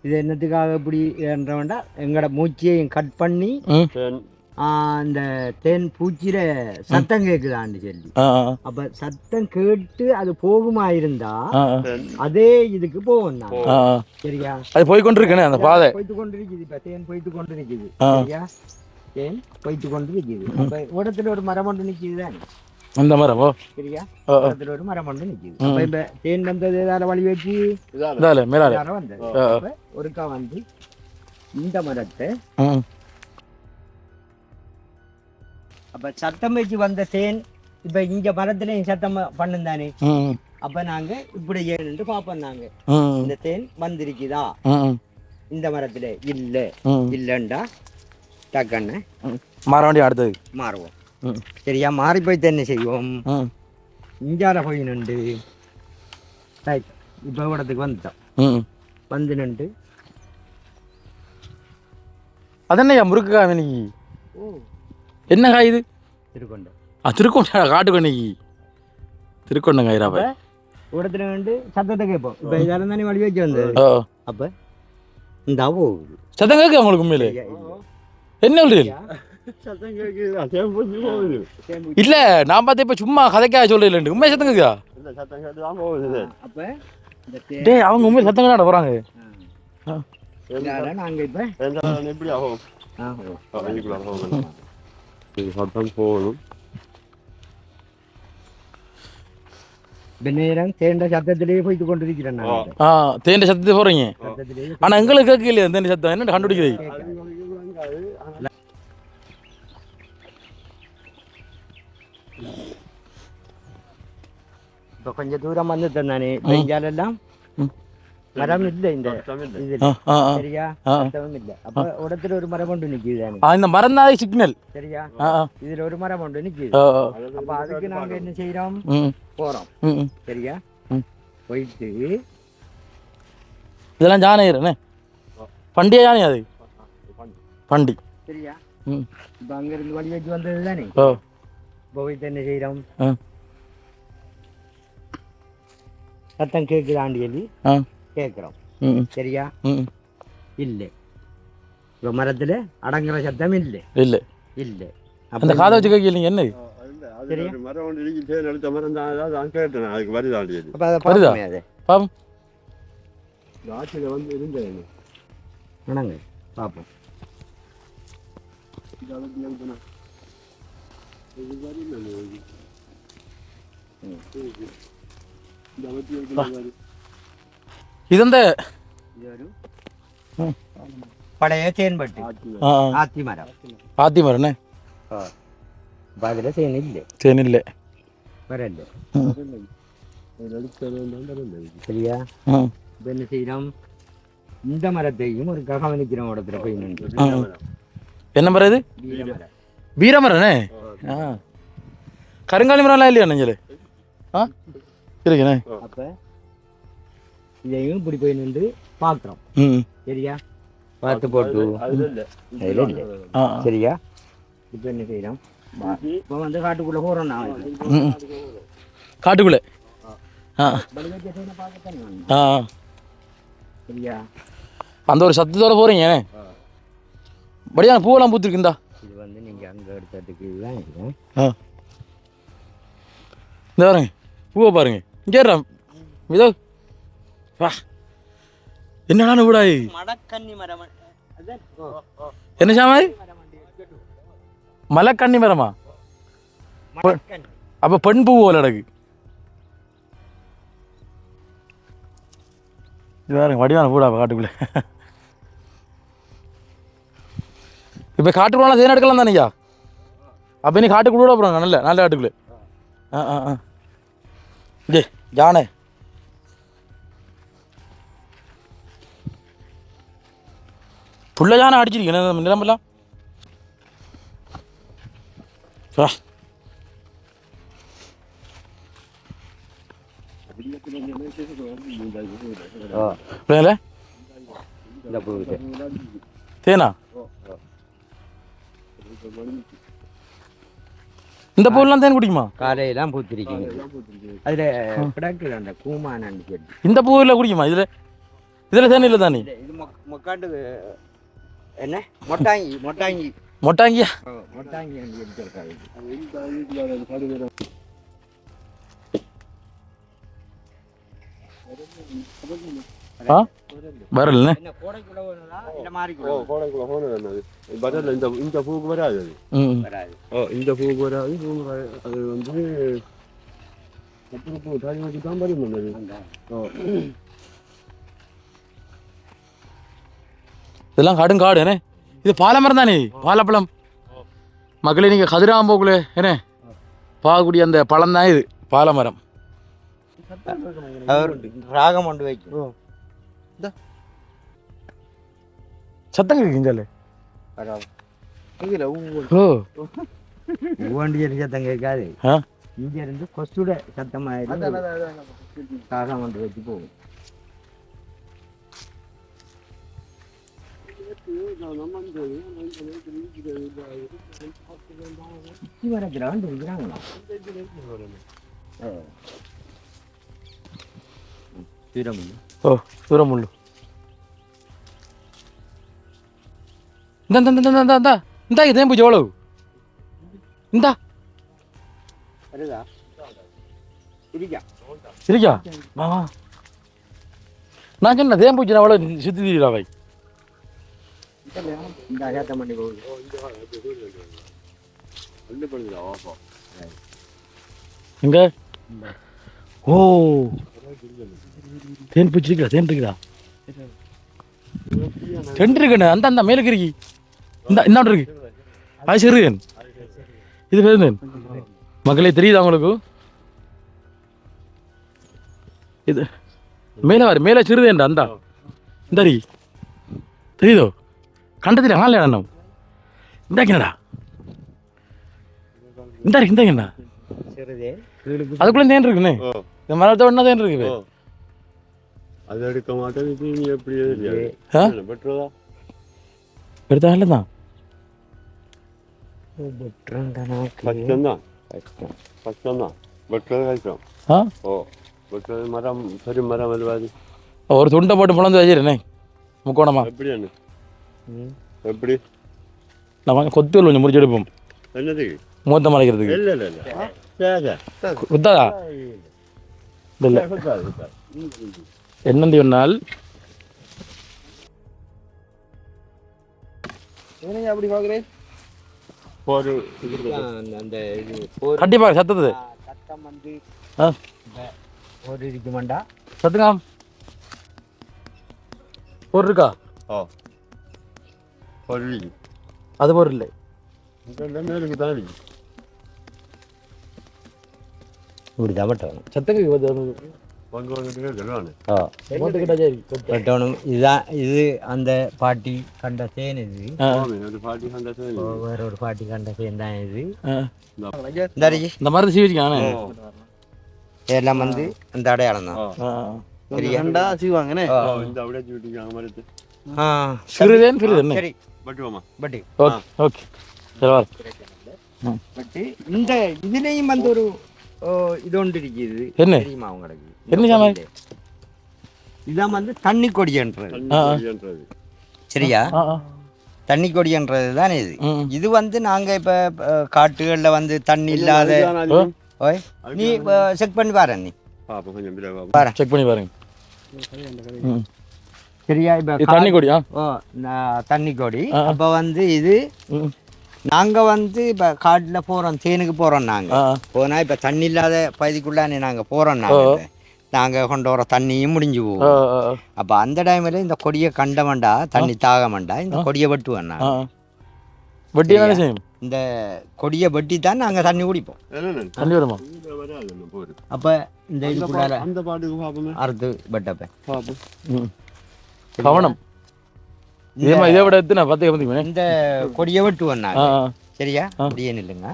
இது என்னத்துக்காக இப்படி வேண்டா எங்களோட மூச்சியையும் கட் பண்ணி இந்த தேன் பூச்சியில சத்தம் கேட்குதான்னு சொல்லி அப்ப சத்தம் கேட்டு அது போகுமா இருந்தா அதே இதுக்கு போகும் சரியா அது போய் கொண்டிருக்கேன் அந்த பாதை போய்த்து கொண்டிருக்குது இப்ப தேன் போய்த்து கொண்டிருக்குது சரியா தேன் போய்த்து கொண்டிருக்குது அப்ப இடத்துல ஒரு மரம் ஒன்று நிக்குதுதான் அந்த மரமோ சரியா இடத்துல ஒரு மரம் ஒன்று நிக்குது அப்ப இப்ப தேன் வந்தது ஏதாவது வழி வச்சு மேல வந்தது ஒருக்கா வந்து இந்த மரத்தை அப்ப சத்தம் வச்சு வந்த தேன் இப்ப இங்க மரத்துல சத்தம் பண்ணும் தானே அப்ப நாங்க இப்படி ஏன்னு பாப்போம் நாங்க இந்த தேன் வந்திருக்குதா இந்த மரத்துல இல்ல இல்லண்டா டக்குன்னு மாற வேண்டிய அடுத்தது மாறுவோம் சரியா மாறி போய் என்ன செய்வோம் இஞ்சார போய் நின்று இப்ப இடத்துக்கு வந்துட்டோம் வந்து நின்று அதென்னையா முறுக்கு காய் நீ என்ன காய் இது திருக்கொண்டம் திருக்கொண்ட காட்டுக்கொண்டைக்கு திருக்கொண்டம் காயிராப்ப இடத்துல வந்து சத்தத்தை கேட்போம் இப்ப இதால தானே வழி வச்சு வந்தது அப்ப இந்த போகுது சத்தம் கேட்க உங்களுக்கு உண்மையிலே என்ன சொல்றீங்க இல்ல நான் பார்த்தேன் இப்ப சும்மா கதைக்காக சொல்றேன் உண்மை சத்தம் கேக்குதா அப்ப டேய் அவங்க உண்மையில சத்தம் கேட்க போறாங்க நாங்க இப்ப எப்படி ஆகும் சத்தம் போகணும் நேரம் தேண்ட சத்தத்திலேயே போய்த்து கொண்டிருக்கிறேன் தேண்ட சத்தத்தை போறீங்க ஆனா எங்களுக்கு கேட்கலையா தேண்ட சத்தம் என்ன கண்டுபிடிக்கிறது இப்ப கொஞ்சம் தூரம் வந்து தந்தானே பெஞ்சாலெல்லாம் மரம் இல்ல இந்த சரியா சத்தமும் இல்ல அப்ப இடத்துல ஒரு மரம் கொண்டு நிக்குது இந்த மரம் தான் சிக்னல் சரியா இதுல ஒரு மரம் கொண்டு நிக்குது அப்ப அதுக்கு நாங்க என்ன செய்யறோம் போறோம் சரியா போயிட்டு இதெல்லாம் ஜானே பண்டிகை ஜானே அது பண்டி சரியா இப்ப அங்க இருந்து வழி வச்சு வந்தது தானே போயிட்டு என்ன செய்யறோம் சத்தம் கேக்குதாண்டி சொல்லி கேட்கிறோம் சரியா இல்ல இப்ப மரத்துல அடங்குற சத்தம் இல்ல இல்ல இல்ல அந்த காதை வச்சு கேட்கலீங்க என்ன மரம் ஒன்று இடிச்சு அடுத்த மரம் தான் கேட்டேன் அதுக்கு வருதாண்டி வருதா பாம் ஆட்சியில வந்து இருந்தேன் வணங்க பாப்போம் ഇതെന്താ പഴയ ചേൻപട്ടി ആത്തിമരം ആത്തിമരം അപ്പൊ അതിലെ തേനില്ലേ തേനില്ലേ വരല്ലേ சரியா என்ன செய்யறோம் இந்த மரத்தையும் ஒரு கவனிக்கிறோம் இடத்துல போய் நின்று என்ன மரம் இது வீரமரனே கருங்காலி மரம்லாம் இல்லையா நெஞ்சல் இருக்குண்ணே அப்ப இதையும் இப்படி போய் நின்று பாக்குறோம் சரியா பார்த்து போட்டு சரியா இப்ப என்ன செய்யறோம் இப்ப வந்து காட்டுக்குள்ள போறோம் நான் காட்டுக்குள்ள சரியா அந்த ஒரு சத்தத்தோட போறீங்க படியான பூவெல்லாம் பூத்திருக்குந்தா இது வந்து நீங்க அங்க எடுத்ததுக்கு தான் இந்த பாருங்க பூவை பாருங்க இங்கே இதோ வா என்னடான விடாய் மடக்கன்னி மரம் என்ன சாமாய் மலைக்கண்ணி மரமா அப்ப பெண் பூ போல அடகு இது பாருங்க வடிவான பூடா காட்டுக்குள்ள இப்ப காட்டுக்குள்ள தேன் எடுக்கலாம் தானேயா அப்ப நீ காட்டுக்குள்ள போறாங்க நல்ல நல்ல காட்டுக்குள்ள இங்கே ஜானே புள்ள ஜானை அடிச்சிருக்கேன் நிலமெல்லாம் தேனா இந்த பூவெல்லாம் தேன் குடிக்குமா காலையெல்லாம் பூத்திருக்கீங்க அதுல கிடக்குது அந்த கூமானு சொல்லி இந்த பூவில் குடிக்குமா இதுல தேன் இல்லை தானே இது மொக்காண்டு என்ன மொட்டாங்கி மொட்டாங்கி மொட்டாங்கியா மொட்டாங்கி வந்து எடுத்திருக்காரு. ஆ வரலண்ணே. என்ன கோடைக்குள்ள வேணுதா இல்ல மாறிக்குள்ள கோடைக்குள்ள போனது என்னது பரவாயில்ல, இந்த பூவுக்கு வராது அது. ம் வராது. இந்த பூவுக்கு வராது. அது வந்து பூ தாய் வச்சு தான் பறி பண்ணது. இதெல்லாம் காடு என்ன இது பாலமரம் தானே பாலப்பழம் மக்களே. நீங்கள் கதிராம்போக்குள்ள என்ன பார்க்கக்கூடிய அந்த பழம் தான் இது பாலமரம். அவர் ராகம் கொண்டு வைக்கும். சத்தம் கேட்குங்களே. ஓ ஊவண்டியர் சத்தம் கேட்காது. ஆ இங்க இருந்து கொசுட சத்தமாக ராகம் கொண்டு வச்சு போகும். ஓ சூரமுள்ளு. இந்த இதே பூஜை எவ்வளவு இந்தா இருக்கா வா நான் சொன்ன தேன் பூச்சி அவ்வளோ சுத்தி தீராவை எங்க ஓ தேன் பூச்சி இருக்குதா தேன் இருக்குதா ரெண்டு இருக்குண்ணே அந்த அந்த மேலுக்கு இருக்கி இந்த இருக்கு அது சிறுகன் இது பேருந்தேன் மக்களே தெரியுதா உங்களுக்கு இது மேலே வர மேலே சிறுதேன்டா அந்த இந்த அரி தெரியுதோ கண்டதில்லை ஆள் அண்ணம் இந்தாக்கினடா இந்தாக்கிண்ணா அதுக்குள்ளே தேன் இருக்குண்ணே இந்த மரத்தை ஒன்றா தேன் இருக்குது அது எடுக்க மாட்டேன். எப்படி எடுத்தா இல்லை தான் கஷ்டம்தான் வெட்டுறது கஷ்டம். ஆ வெட்டுறது மரம் பெரும் மரம் வருவாது. ஒரு துண்டை போட்டு முழந்து வச்சிருண்ணே முக்கோணமா எப்படி அண்ணு எப்படி நம்ம கொத்துவல் கொஞ்சம் முடிச்சு எடுப்போம் என்னது மூத்த மறைக்கிறதுக்கு இல்லை இல்லை இல்லை குத்தாதா இல்லை என்னந்து சொன்னால் அப்படி பாக்குறேன் அந்த இது கண்டிப்பா சத்தது சத்தம் வந்து ஆ ஒரு இருக்குமாண்டா சத்துங்க ஒரு இருக்கா அது ஒரு இல்லை மேலுக்கு தானே இப்படி தமட்டணும் சத்தங்க வெட்டணும். இதுதான் இது அந்த பாட்டி கண்ட தேன். இது வேற ஒரு பாட்டி கண்ட தேன் தான். இது இந்த மருந்து சீவிச்சுக்கானே எல்லாம் வந்து அந்த அடையாளம் தான். சிறுதேன் சிறுதேன் சரி பட்டி ஓகே சரி பட்டு இந்த இதுலயும் வந்து ஒரு இது ஒன்று இருக்குது. என்ன தெரியுமா உங்களுக்கு? என்ன சாமான் இதான் வந்து தண்ணி கொடியன்றது. சரியா? தண்ணி கொடியன்றது தானே இது. இது வந்து நாங்க இப்ப காட்டுகள்ல வந்து தண்ணி இல்லாத நீ செக் பண்ணி பாரு. நீ செக் பண்ணி பாருங்க. சரியா? இப்ப தண்ணி கொடி தண்ணி கொடி. அப்ப வந்து இது நாங்க வந்து இப்ப காட்டுல போறோம், தேனுக்கு போறோம். நாங்க போனா இப்ப தண்ணி இல்லாத பகுதிக்குள்ளானே நாங்க போறோம். நாங்க கொண்டு வர தண்ணியும் முடிஞ்சு போகும். அப்ப அந்த டைம்ல இந்த கொடியை கண்டமண்டா தண்ணி தாகமண்டா இந்த கொடியை வெட்டுவோம். வெட்டி செய்யும். இந்த கொடியை வெட்டி தான் நாங்க தண்ணி குடிப்போம். தண்ணி வருமா? அப்ப இந்த இதுக்குள்ளார அறுத்து வெட்டப்ப கவனம் இதை விட எடுத்து பார்த்து இந்த கொடியை வெட்டுவோம். சரியா? கொடியே இல்லைங்க.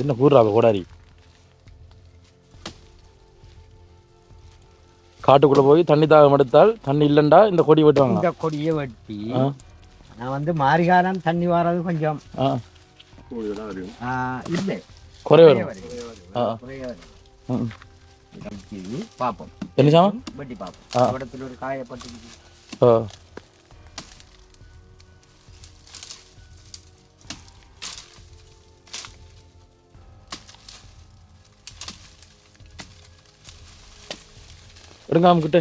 என்ன கூடுறாங்க கோடாரி காட்டுக்குள்ள போய் தண்ணி தாகம் எடுத்தால் தண்ணி இல்லைண்டா இந்த கொடி வெட்டுவாங்க. இந்த கொடியை வெட்டி நான் வந்து மாரிகாலம் தண்ணி வர்றது கொஞ்சம் இல்லை குறை வரும். பார்ப்போம் என்ன சாமா வெட்டி ஆ. பார்ப்போம் இடத்துல ஒரு காயப்பட்டு ஓ எடுங்க கிட்ட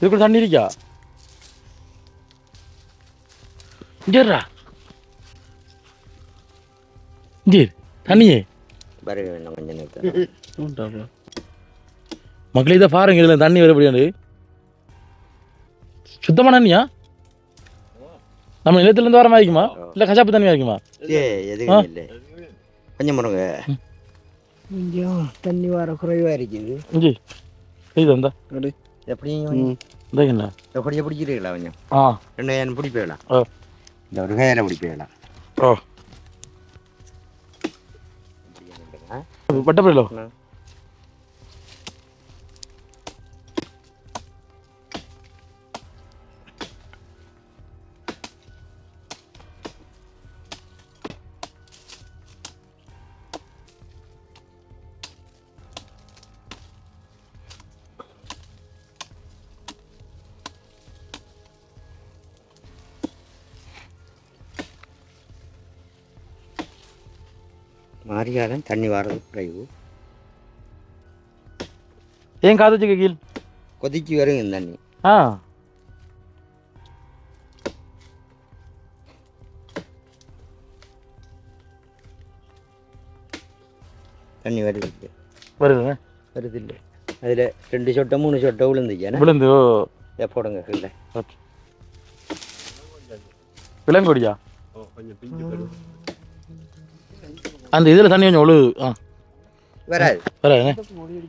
இதுக்குள்ள தண்ணி இருக்கா இங்கேறா இங்கே தண்ணியே பிறகு வேணும் கொஞ்சம் நேரத்தில் மக்களே இதை பாருங்க இதில் தண்ணி வரப்படியாது சுத்தமான தண்ணியா நம்ம நிலத்துலேருந்து வர மாதிரி இருக்குமா இல்லை கசாப்பு தண்ணியா இருக்குமா எதுவும் இல்லை கொஞ்சம் முருங்க கொஞ்சம் தண்ணி வர குறைவாக இருக்குது இங்கே இது அந்த எப்படி இந்த என்ன எப்படியே பிடிக்கிறீங்களா கொஞ்சம் ஆ ரெண்டு ஏன் பிடிப்பேலாம் ஓ இந்த ஒரு கையில் பிடிப்பேலாம் ஓ பட்டப்படிலோ மாரியாலும் தண்ணி வர்றது குறைவு ஏன் காது வச்சுக்க கீழ் கொதிச்சு வரும் இந்த தண்ணி ஆ தண்ணி வருது வருதுங்க வருது இல்லை அதில் 2 சொட்டை 3 சொட்டை விழுந்துச்சு விழுந்து ஓ போடுங்க இல்லை ஓகே விலங்கொடியா அந்த இதில் தண்ணி கொஞ்சம் ஒழுகு ஆ வராது வராதுண்ணே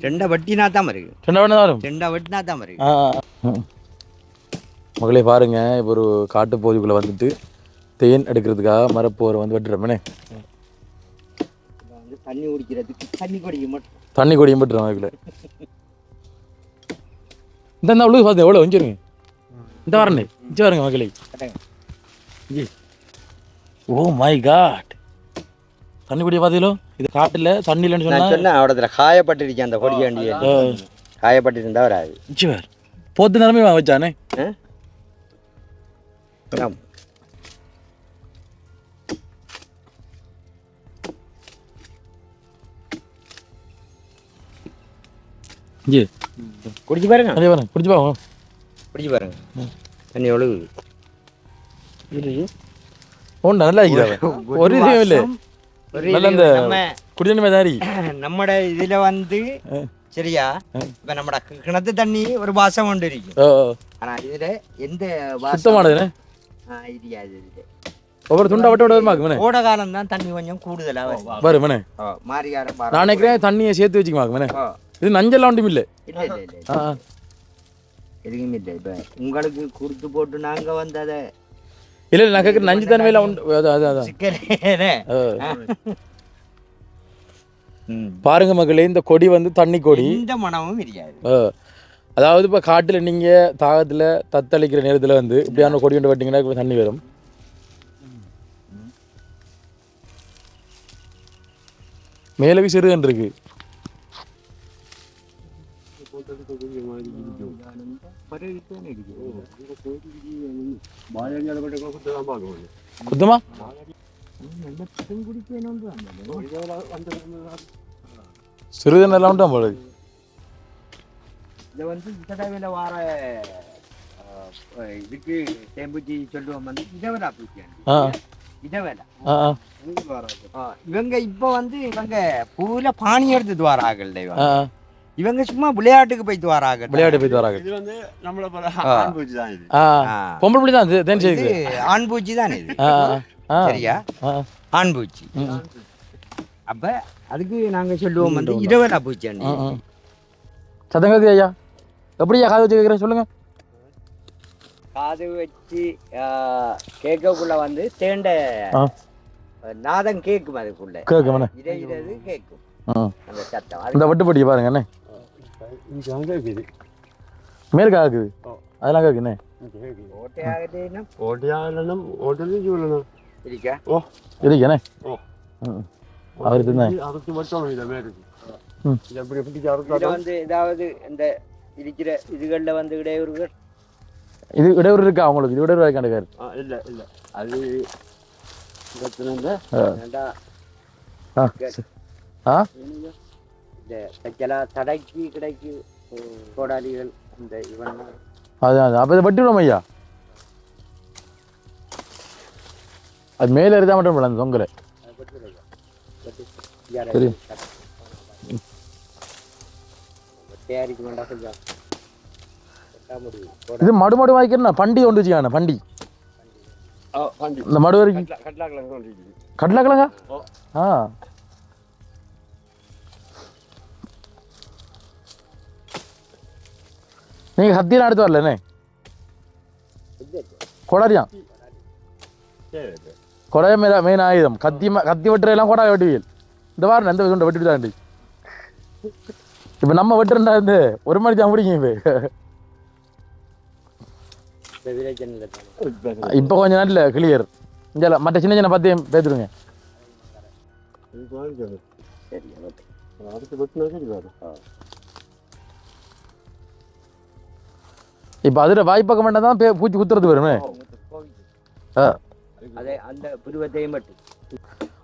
2 வட்டினா தான் இருக்கு 2 தான் வரும் 2 வட்டினா தான் இருக்கு மகளே பாருங்க இப்போ ஒரு காட்டு பகுதிக்குள்ளே வந்துட்டு தேன் எடுக்கிறதுக்காக மரப்போரை வந்து வெட்டுறோம்னே வந்து தண்ணி குடிக்கிறதுக்கு தண்ணி குடிக்க மட்டும் தண்ணி கொடியும் வெட்டுறோம் அதுக்குள்ள இந்த உழுகு பார்த்து எவ்வளோ வஞ்சிருங்க இந்த வரண்ணே இஞ்சி பாருங்க மகளே இஞ்சி ஓ மை காட் தண்ணி குடிய பார்த்தீங்களோ இது காட்டில் தண்ணி இல்லைன்னு நான் சொன்னா சொன்னேன் அவடத்துல காயப்பட்டிருக்கேன் அந்த கொடி வண்டி காயப்பட்டிருந்தா வராது இஞ்சி வேறு போத்து நிலமே வச்சானே ஆம். இஞ்சி குடிச்சு பாருங்க அதே பாருங்க குடிச்சு பாருங்க குடிச்சு பாருங்க தண்ணி ஒழுகுது ஒன்று நல்லா இருக்கிறாங்க ஒரு இதுவும் இல்லை நல்ல அந்த குடிதண்ணி மாதிரி நம்மட இதுல வந்து சரியா இப்ப நம்மட கிணத்து தண்ணி ஒரு வாசம் கொண்டு இருக்கும் ஆனா இதுல எந்த சுத்தமானதுண்ணே ஐடியாது இது ஒவ்வொரு துண்டா வட்ட விட வருமாக்குமே கோடை காலம் தான் தண்ணி கொஞ்சம் கூடுதலா வருமனே மாறியாரம் நான் நினைக்கிறேன் தண்ணியை சேர்த்து வச்சுக்குமாக்குமே இது நஞ்செல்லாம் ஒன்றும் இல்லை இல்ல இல்ல இல்ல எதுவும் இல்லை இப்ப உங்களுக்கு கொடுத்து போட்டு நாங்க வந்து அதை இல்லை நான் கேட்குற நஞ்சு தன்மையில் உண்டு அதான் சிக்கலே பாருங்க மகளே இந்த கொடி வந்து தண்ணி கொடி இந்த மனமும் தெரியாது அதாவது இப்போ காட்டில் நீங்கள் தாகத்தில் தத்தளிக்கிற நேரத்தில் வந்து இப்படியான கொடி கொண்டு வெட்டிங்கன்னா இப்போ தண்ணி வரும் மேலவி சிறுகன் இருக்கு குத்தமா சிறுகன் எல்லாம் உண்டா போல இதை வந்து இசடாவில வார இதுக்கு தேம்பூச்சி சொல்லுவோம் வந்து இதவேலா பூச்சி இதவேலா இவங்க இப்ப வந்து இவங்க பூல பானி எடுத்துட்டு வரார்கள் இவங்க சும்மா விளையாட்டுக்கு போயிட்டு வராங்க விளையாட்டு போயிட்டு வராங்க இது வந்து நம்மள போல ஆண் பூச்சி தான் இது பொம்பளை புள்ளி தான் தேன் செய்யுது ஆண் பூச்சி தான் இது சரியா ஆண் பூச்சி அப்ப அதுக்கு நாங்க சொல்லுவோம் வந்து இரவலா பூச்சி சத்தங்கதி ஐயா எப்படியா காது வச்சு கேட்குறேன் சொல்லுங்க காது வச்சு கேட்கக்குள்ள வந்து தேண்ட நாதம் கேட்கும் அதுக்குள்ள கேட்கும் இடையிறது கேட்கும் அந்த சத்தம் இந்த வட்டுப்பட்டி பாருங்க என்ன இங்கே அங்கே இருக்குது மேற்கு ஆகுது அதெல்லாம் கேட்குண்ணே ஓட்டையாகட்டேன்னா ஓட்டையாகலன்னா ஓட்டலும் சொல்லணும் இருக்கா ஓ இருக்கேண்ணே ஓ அவருக்கு தான் அறுத்து மட்டும் இதை மேற்கு ம். இது எப்படி பிடிச்சி இதுல அறுத்தாலும் வந்து ஏதாவது இந்த இருக்கிற இதுகளில் வந்து இடையூறுகள் இது இடையூறு இருக்கா அவங்களுக்கு இது இடையூறு வைக்காண்டுக்காரு இல்லை இல்லை அது பிரச்சனை இல்லை ஏன்டா ஆ ஆ இந்த தைக்கலா தடைக்கு கிடைக்கு கோடாலிகள் இந்த இவன் அதான் அப்போ இதை வெட்டி விடுவோம் ஐயா அது மேலே இருந்தால் மட்டும் இல்லை அந்த தொங்கலை சரி. தயாரிக்க வேண்டாம் கொஞ்சம் இது மடு மடு வாய்க்கிறேன் பண்டி கொண்டு வச்சுக்கான பண்டி இந்த மடு வரைக்கும் கட்லாக்கிழங்கு இருக்குது கடலக்கிழங்கா ஆ நீங்கள் ஹத்தியெல்லாம் எடுத்து வரலண்ணே கொடாரியா சரி கொடைய மெயின் ஆயுதம் கத்தி வெட்டுறதெல்லாம் கொடாய வெட்டுவியல் இந்த வாரம் எந்த விதம் வெட்டிட்டு தாண்டி இப்போ நம்ம வெட்டுறா இருந்து ஒரு மணி தான் முடிக்கும் இப்போ கொஞ்சம் நாட்டில் கிளியர் இங்கே மற்ற சின்ன சின்ன பத்தியம் பேத்துருங்க அடுத்து வெட்டினா சரி வேறு இப்போ அதில் வாய்ப்பக்கம் வேண்டாம் தான் பூச்சி குத்துறது வருமே ஆ அதே அந்த புருவத்தையும் மட்டும்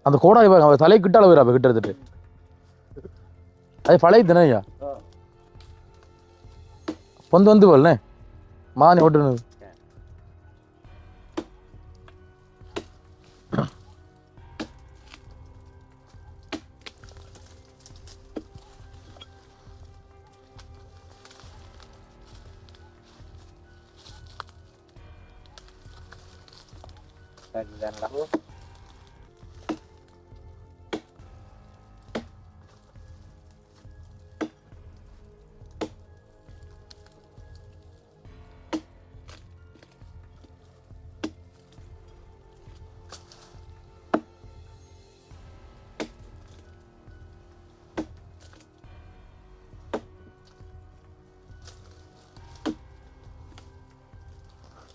அந்த கோடாய் அவர் தலை கிட்ட அளவு அப்போ கிட்ட எடுத்துட்டு அது பழைய தானே ஐயா பொந்து வந்து போல்ண்ணே மானி ஓட்டுனது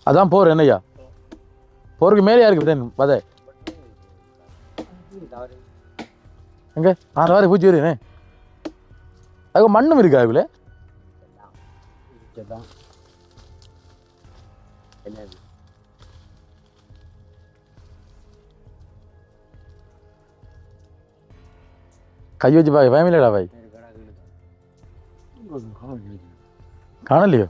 அதான் போர் என்னய்யா போருக்கு மேலே யாருக்கு பதை எங்க ஆறு வாரம் பூச்சி வருதுண்ணே அதுக்கு மண்ணும் இருக்கா அதுக்குள்ள கை வச்சு பாய் பயமில்லடா பாய் காணலையோ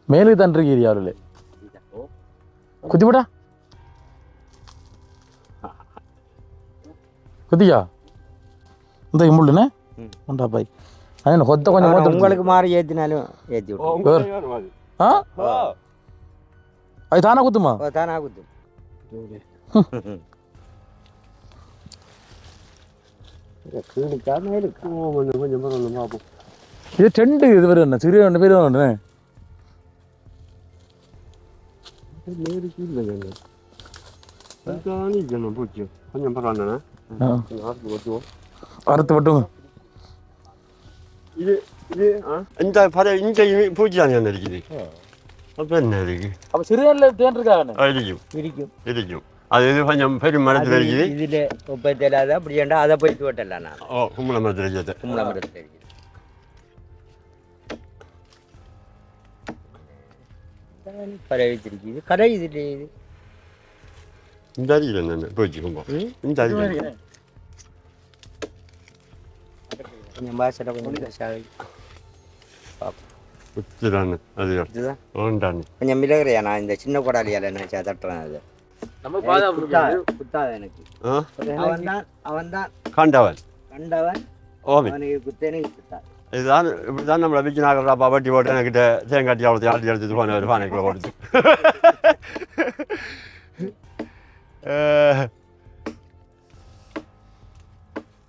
மேலுக்கு தான் இருக்கு அவர்களே குத்திப்படா குத்தியா இந்த முள்ளுண்ணே உண்டா பாய் அது கொத்த கொஞ்சம் உங்களுக்கு மாறி ஏற்றினாலும் ஏற்றி விட்டு ஆ அது தானா குத்துமா தானா குத்து கொஞ்சம் கொஞ்சம் பரவாயில்ல பார்ப்போம் இது டெண்டு இது வரும் என்ன சிறிய ரெண்டு பேரும் ஒன்று பூச்சி கொஞ்சம் பரவாயில்லண்ணா அறுத்து மட்டும் இது இது இந்த பழைய இந்த பூச்சி தானே இருக்குது அப்போ என்ன இருக்கு அப்போ சிறிய தேன் இருக்கா இருக்கும் இருக்கும் அது இது கொஞ்சம் பெரும் மரத்தில் இருக்குது இதில் இப்போ தெரியாத அப்படி ஏண்டா அதை போயிட்டு விட்டல நான் ஓ கும்பல மரத்தில் இருக்குது கும்பல மரத்தில் இருக்குது பறவை வச்சிருக்குது கடை இதில் இது இந்த அருகில் என்ன பூச்சி கும்பம் இந்த அருகில் கொஞ்சம் பாசட கொஞ்சம் குத்துறான்னு அது இதுதான் ஓண்டான்னு கொஞ்சம் மிளகுறையா நான் இந்த சின்ன கொடாலியால் நினச்சா தட்டுறேன் அது குத்தாத எனக்கு அவன் தான் கண்டவன் கண்டவன் ஓமி அவனுக்கு குத்தேனே குத்தா இதுதான் இப்படிதான் நம்மளை விக்கி நாகராப்பா வட்டி போட்டு என்கிட்ட தேங்காட்டி அவ்வளோ ஆட்டி எடுத்துட்டு போன ஒரு பானைக்குள்ள போடுது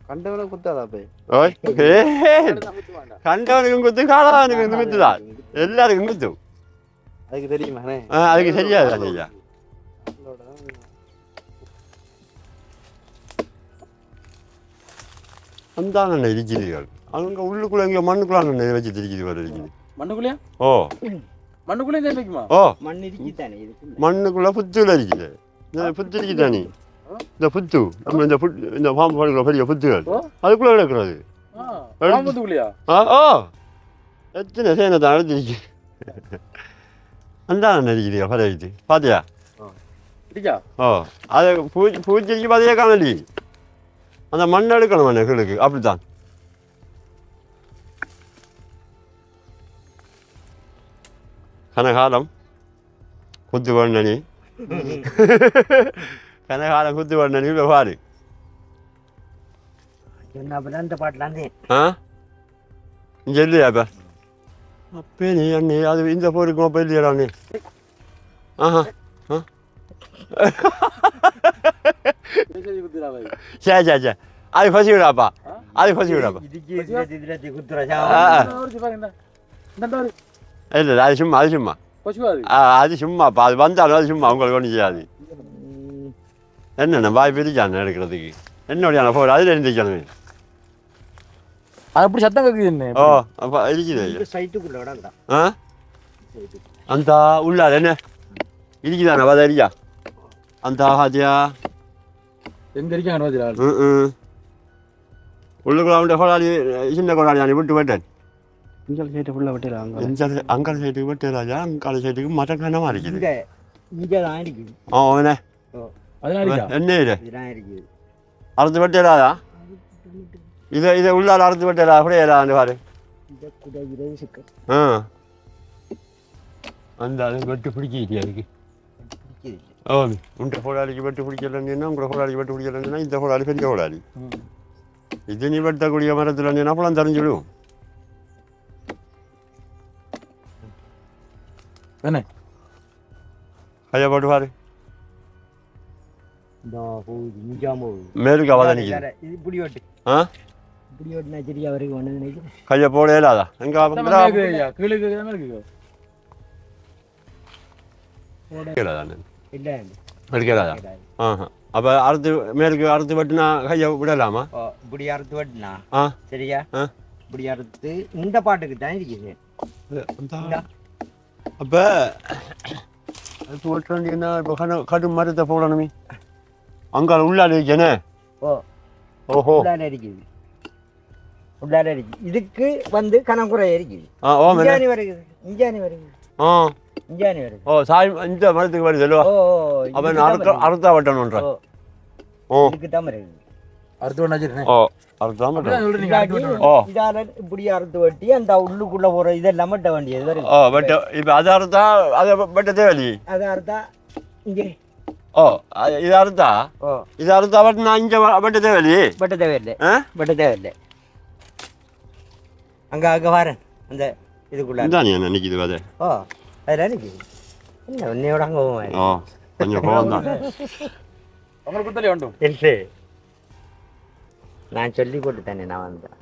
கண்டவனை குத்தாதா போய் கண்டவனுக்கும் குத்து காலவனுக்கும் குத்துதான் எல்லாருக்கும் குத்தும் அதுக்கு தெரியுமாண்ணே அதுக்கு தெரியாது ஐயா அந்த அண்ணன் இருக்கிறீர்கள் அங்கே உள்ளுக்குள்ளே இங்கே மண்ணுக்குள்ள அண்ணன் வச்சு திரிக்குது வர இருக்குது மண்ணுக்குள்ளேயா ஓ மண்ணுக்குள்ளே வைக்குமா ஓ மண் இருக்குதானே இதுக்குள்ள மண்ணுக்குள்ள புத்துல இருக்குது இந்த புத்து இருக்குதா நீ இந்த புத்து நம்ம இந்த பாம்பு படுக்கிற பெரிய புத்துகள் அதுக்குள்ள கிடக்குறது பாம்புக்குள்ளேயா ஓ எத்தனை சேனை தான் அழுத்திருக்கு அந்த நடிக்கிறீங்க பதவிட்டு பாத்தியா ஓ அதை பூச்சிக்கு பாதையே காணலி அந்த மண் எடுக்கணும் அண்ணனுக்கு அப்படித்தான் கனகாலம் குத்து வண்ணனி கனகாலம் குத்து வண்ணனி பாரு என்ன அப்ப அந்த பாட்டுல இருந்தே ஆ இங்கே இல்லையா இப்போ அப்பே நீ அண்ணே அது இந்த போருக்கும் அப்போ இல்லையாடா அண்ணே ஆஹா ஆ சரி சரி சரி அது பசி விடாப்பா அது பசி விடாப்பா இல்லை இல்லை அது சும்மா அது சும்மா அது சும்மாப்பா அது வந்தாலும் அது சும்மா உங்களுக்கு ஒன்றும் செய்யாது என்னென்ன வாய் பிரிச்சான எடுக்கிறதுக்கு என்னோடைய போர் அதில் இருந்துச்சானு அது அப்படி சத்தம் கேட்குது ஓ அப்போ இருக்குது சைட்டுக்குள்ள விடாங்கடா ஆ அந்த உள்ளார என்ன இருக்குதானே பதறியா அந்த ஆகாதியா எங்க இருக்காங்க உள்ளுக்குள்ள அவன்கிட்ட கொடாடி சின்ன கொடாடி நான் விட்டு போயிட்டேன் இங்கே சைட்டு ஃபுல்லாக விட்டுறாங்க அங்கால சைட்டுக்கு விட்டு ராஜா அங்கால சைட்டுக்கு மட்டன் கனமாக இருக்குது இங்கே இங்கே தான் இருக்குது ஆ அவனே என்ன இது இதுதான் இருக்குது அறுத்து வெட்டேராதா இதை உள்ளார அறுத்து வெட்டேரா அப்படியே அந்த பாரு இதை குடைகிறது சிக்கல் ஆ அந்த அது வெட்டு பிடிக்கிட்டு அதுக்கு ஓ உண்ட கோடாலிக்கு வெட்டு பிடிக்கலன்னா உங்களை கோடாலிக்கு வெட்டு பிடிக்கலன்னா இந்த கோடாலி பெரிய கோடாலி இது நீ வெட்டக்கூடிய மரத்தில் நீ அப்பலாம் தெரிஞ்சுடும் என்ன கையை போட்டு பாரு மேலுக்கு மேலுக்கு அவதான் நிற்கிது இது இப்படி ஓட்டு ஆ இப்படி ஓட்டுனா சரியா வரைக்கும் ஒன்று நினைக்கிறேன் கையை போட இல்லாதா எங்க இல்லை எடுக்கலாதா ஆஹா அப்போ அறுத்து மேலுக்கு அறுத்து வெட்டினா கையை விடலாமா இப்படி அறுத்து வெட்டினா ஆ சரியா ஆ இப்படி அறுத்து இந்த பாட்டுக்கு தான் இருக்குது அப்போ அது வெட்ட வேண்டியதுன்னா இப்போ கடும் மரத்தை போடணுமே அங்கால உள்ளால இருக்கேனே ஓஹோ உள்ளார இருக்குது உள்ளார இருக்குது இதுக்கு வந்து கணக்குறை இருக்குது ஆ ஓ இஞ்சானி வருது இஞ்சானி வருது ஆ இஞ்சானி வருது ஓ சாய் இந்த மரத்துக்கு வருது இல்லவா அப்போ அறுத்தா வெட்டணுன்ற ஓ இதுக்கு தான் வருது ஓ அறுத்தா வெட்டணும் ஓ இதால இப்படி அறுத்து வெட்டி அந்த உள்ளுக்குள்ள போற இதெல்லாம் வெட்ட வேண்டியது வருது ஓ வெட்ட இப்போ அதை அறுத்தா அதை வெட்ட தேவையில்லையே அதை அறுத்தா இங்கே ஓ இது அறுத்தா இது அறுத்தா வெட்டினா இங்கே வெட்ட தேவையில்லையே வெட்ட தேவையில்லை ஆ வெட்ட தேவையில்லை அங்கே அங்கே வரேன் அந்த இதுக்குள்ள இதான் என்ன நிற்கிது அது ஓ அதில் நிற்கிது என்ன உன்னையோட அங்கே போவேன் ஓ கொஞ்சம் கோவம் தான் உங்களுக்கு குத்தலே வேண்டும் என்று நான் சொல்லி போட்டு தானே நான் வந்தேன்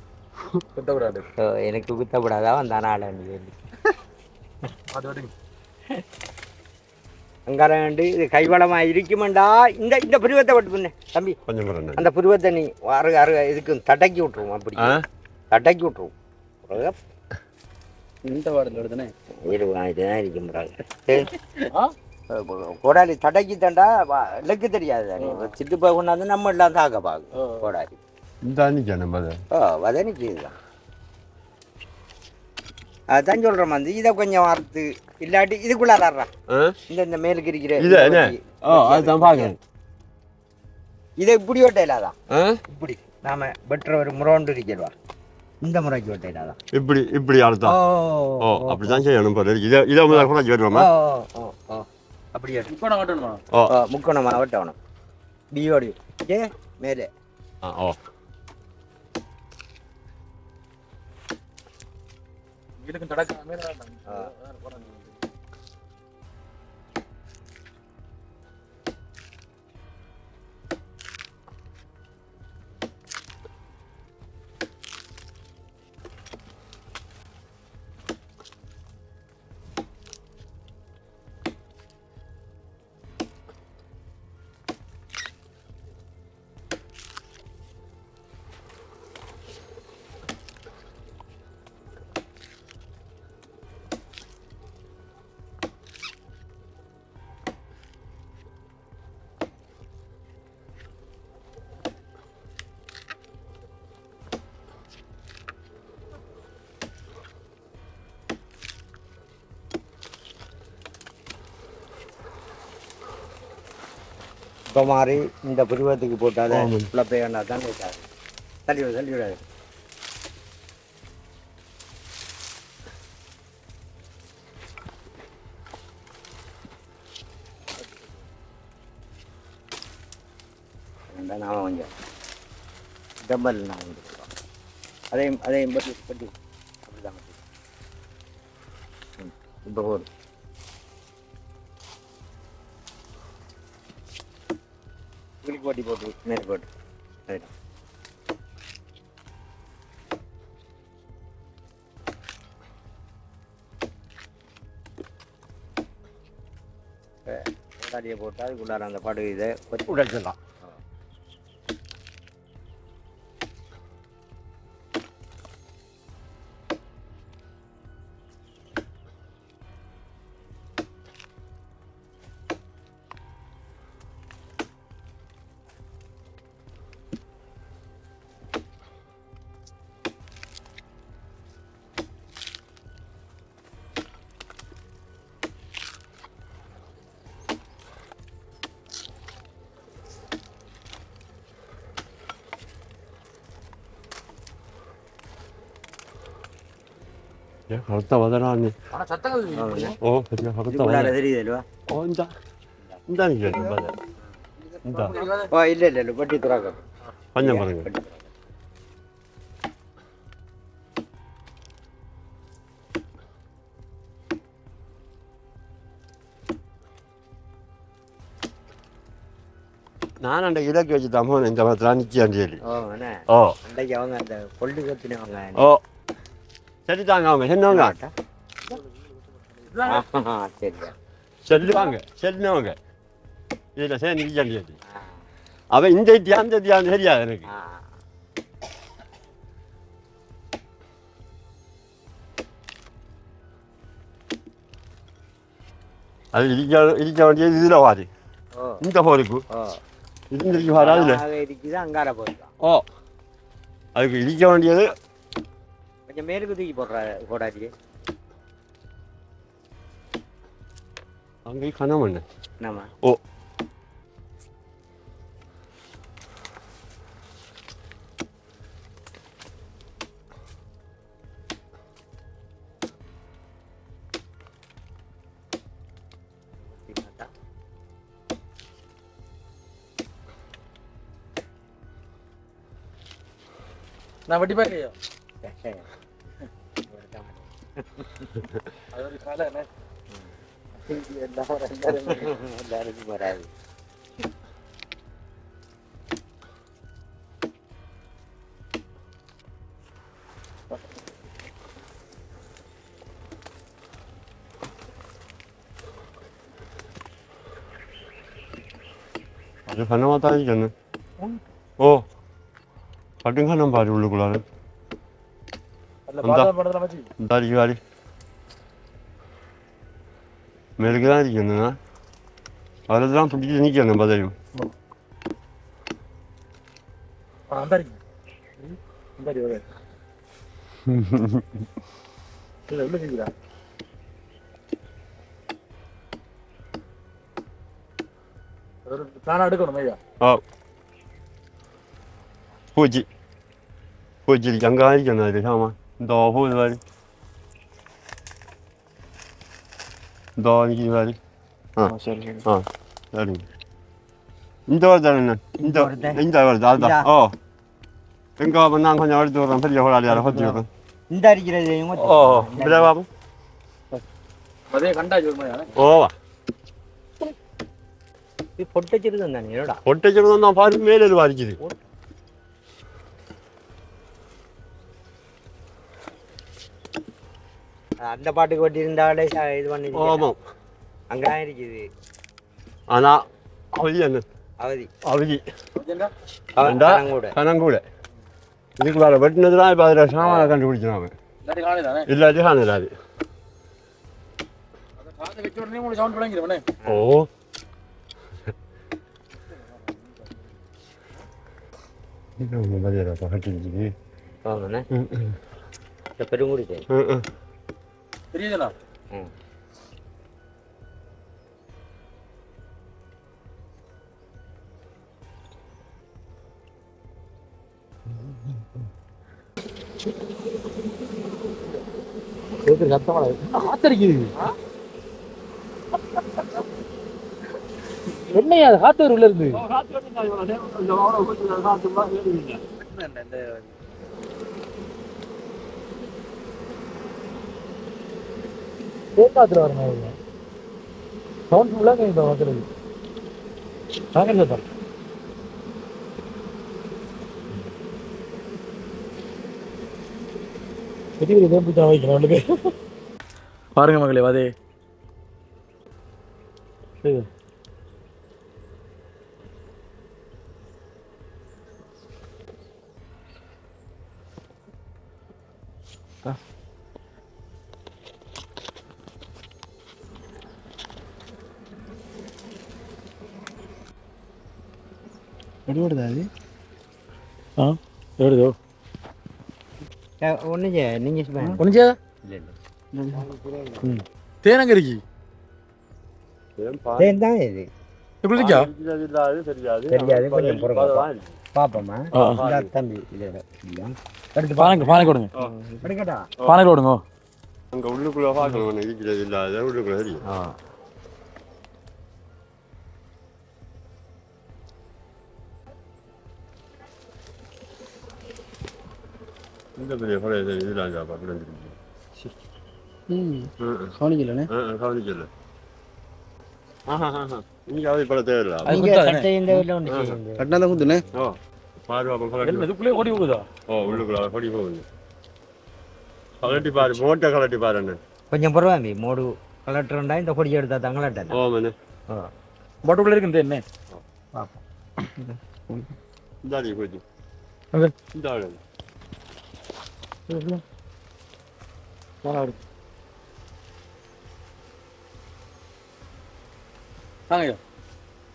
குத்தக்கூடாது ஓ எனக்கு குத்தப்படாதா வந்தான் ஆளு சொல்லி அங்காரண்டு இது கைவளமாக இருக்குமெண்டா இந்த இந்த புருவத்தை பட்டு பண்ணு தம்பி கொஞ்சம் கூட அந்த புருவத்தை நீ இதுக்கு தடக்கி விட்ருவோம் அப்படி தடக்கி விட்ருவோம் இந்த வார்டில் வருதுனே இதுதான் இருக்கும் கோடாலி தடக்கி தண்டா இலக்கு தெரியாது தானே சிட்டு போய் கொண்டாந்து நம்ம எல்லாம் தாக்க பார்க்கும் கோடாலி இந்த நிற்க நம்ம வதனிக்கு இதுதான் அதான் சொல்கிறேன் வந்து இதை கொஞ்சம் வறுத்து இல்லாட்டி இதுக்குள்ள ஆடுறான் இந்த மேலுக்கு இருக்கிற இது என்ன அதுதான் பார்க்கணும் இதை இப்படி ஓட்ட இல்லாதான் இப்படி நாம பெற்ற ஒரு முரோண்டு இருக்கிறவா இந்த முறைக்கு ஓட்ட இல்லாதான் இப்படி இப்படி அறுத்தா ஓ அப்படிதான் செய்யணும் போல இதை முதல்ல கூட சொல்லுவோமா அப்படியே முக்கோணம் வெட்டணுமா முக்கோணமா வெட்டணும் பியோடி ஏ மேலே ஓ இதுக்கு தடக்காமே இப்போ மாதிரி இந்த புருவத்துக்கு போட்டால் ஆமாம். குழப்பை வேண்டா தான் வைக்காது. தள்ளி விடாது. நாம கொஞ்சம் டபுள் நான் அதையும் பட்டி அப்படிதான் இப்போ போடு. போட்டி போட்டு மேலே போட்டு ரைட். கோடாலியை போட்டால் அதுக்குள்ளார அந்த படு இதை உடைச்சிடலாம். கருத்த வதனான்னு ஆனால் சத்தங்கள் ஓ சரியா கருத்த இதுக்குள்ளார தெரியுதுல்வா? ஓ இந்த இந்த ஓ இல்லை பட்டி துறாக்க கொஞ்சம் பாருங்க. நான் அந்த இலக்கு வச்சு தான் போனேன் இந்த மரத்தில் நிச்சயம் சொல்லி. ஓ என்ன ஓ அன்றைக்கு அவங்க அந்த கொள்ளு கத்தினவங்க ஓ சரி தாங்க அவங்க என்னவங்க சரியா சொல்லுவாங்க சொன்னவங்க இதில் சரி நிச்சயம் சொல்லி அவன் இந்த தியானம் தெரியாது எனக்கு. அது இடிக்க வேண்டியது இதில் வாது இந்த போருக்கு இருந்துருக்கு வராதுல இருக்குது அங்கார போயிருக்கான். ஓ அதுக்கு இடிக்க வேண்டியது கொஞ்சம் மேலுக்கு தூக்கி போடுற கோடாச்சி அங்கே கணம் பண்ண நம்ம ஓ நான் வட்டி பாக்கலையோ அது ஒரு காலம் என்ன எல்லாருக்கும் வராது. அது கனமாக தான் இருக்கணும். ஓ பட்டும் கண்ணம் பாரு உள்ளுக்குள்ளாரு தாரிக்கு வாரி மேலுக்கு தான் இருக்கணுண்ணா அதில் தான் பிடிச்சி நிற்கணும் பதையும். எடுக்கணும் ஐயா. ஓ பூச்சி பூச்சி அங்கே இருக்கணும் அது ஆமா இந்த பூது வாரி இந்த நிற்கி வாரி சரி சரிங்க இந்த வருதானே இந்த வருது அதுதான். ஓ எங்கே நான் கொஞ்சம் எடுத்து விட்றேன் பெரிய ஹோலாலியார கொத்தி விட்றேன். இந்த அடிக்கிறது ஓ விடவாபு அதே கண்டா சொல்லுமா ஓவா பொட்டச்சிருந்தேன் தானே என்னடா ஒட்டச்சிருந்தோம் நான் பாரு மேலே வாரிக்குது. அந்த பாட்டுக்கு வட்டி இருந்தாலே இது பண்ணி ஆமாம் அங்கதான் இருக்குது ஆனால் அவதி என்ன அவதி அவதி கூட கனங்கூட இதுக்குள்ளார வெட்டினதுலாம் இப்போ அதில் சாமான கண்டுபிடிச்சான் அவன் இல்லாட்டி காணலாது. ஓ கட்டிருக்குது பெருங்குடி தெரியுதுண்ணா ம் காத்தடிக்குது. என்னையா காத்து ஒரு உள்ள இருந்து காத்துல வரணும். சவுண்ட் ஃபுல்லாக கேட்குது மக்களுக்கு. நாங்கள் சத்தம் பெரிய பெரிய தேம்பு தான் வைக்கணும் அவளுக்கு. பாருங்க மகளே வாதே எடுபடுதா அது? ஆ எவ்வளோ ஒன்றும் நீங்கள் கொஞ்சம் இல்லை இல்லை தேனங்கரிக்கு தேன் தான் இது எப்படி இருக்கா தெரியாது கொஞ்சம் பொறுங்க பார்ப்போம்மா தம்பி இது எடுத்து பானைக்கு பானை கொடுங்க எடுக்கட்டா பானை கொடுங்க. அங்கே உள்ளுக்குள்ளே பார்க்கணும் இருக்கிறது இல்லாத உள்ளுக்குள்ளே தெரியும். இந்த பெரிய பழைய இதெல்லாம் சாப்பாடு கவனிக்கலண்ணே. கவனிக்கல. நீங்கள் அதை பட தேவையில்லை. கட்டினா தான் குத்துண்ணே. ஓ பாரு இதுக்குள்ளே ஓடி போகுதா? ஓ உள்ளுக்குள்ள கொடி போகுது. கலட்டி பாரு மோட்டை கலட்டி பாரு அண்ணன். கொஞ்சம் பரவாயில்லை மோடு கலட்டுறா இந்த கொடியை எடுத்தா தங்களாட்டேன். ஓ மண்ணு போட்டுக்குள்ளே இருக்குது என்ன இந்தாடி போச்சு இந்த ஆளு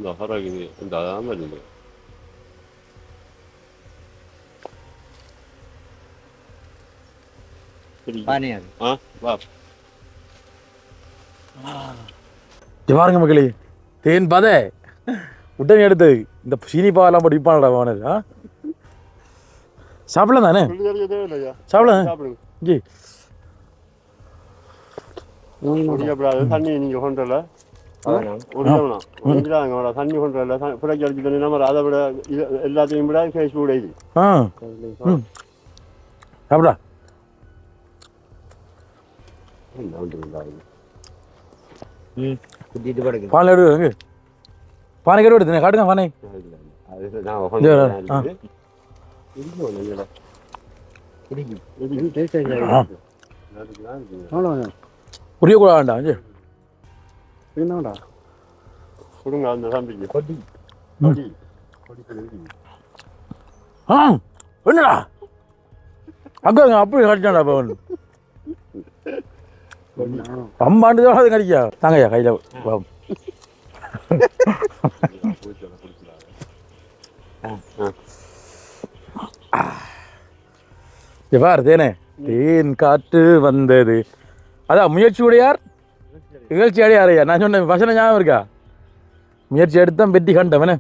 இந்த பரவாயில்ல இந்த அதான் பண்ணுங்க. பானையாது ஆ வா பாருங்க மக்களே தேன் பதை உடனே எடுத்து இந்த சீனி பாவெல்லாம் போட்டு விற்பானடா வானது. ஆ சாப்பிடலாம் தானே தேவையில்லையா சாப்பிடலாம் சாப்பிடுங்க. ஜி தண்ணி நீங்கள் கொண்டல ஒரு தண்ணி கொண்டல புறக்கி அடிச்சு தண்ணி நம்ம அதை விட எல்லாத்தையும் விட கேஸ் கூட இது. ஆ சாப்பிடா குத்திட்டு படுக்குது பானை எடுத்து எங்க பானை கட்டு எடுத்து காட்டுங்க பானை. புரிய கூட வேண்டாம் ஜி என்னடா கொடுங்க அந்த தம்பிக்கு கொடி ஆ என்னடா அங்கே அப்படி கடிச்சாண்டா பவன் அம்மாண்டு தான் அது கடிக்கா தாங்கய்யா கையில் பார் தேனே தேன் காற்று வந்தது அதான் முயற்சி உடையார் நிகழ்ச்சி அடையாரையா நான் சொன்ன வசனம் ஞாபகம் இருக்கா முயற்சி எடுத்தான் வெற்றி கண்டவனே.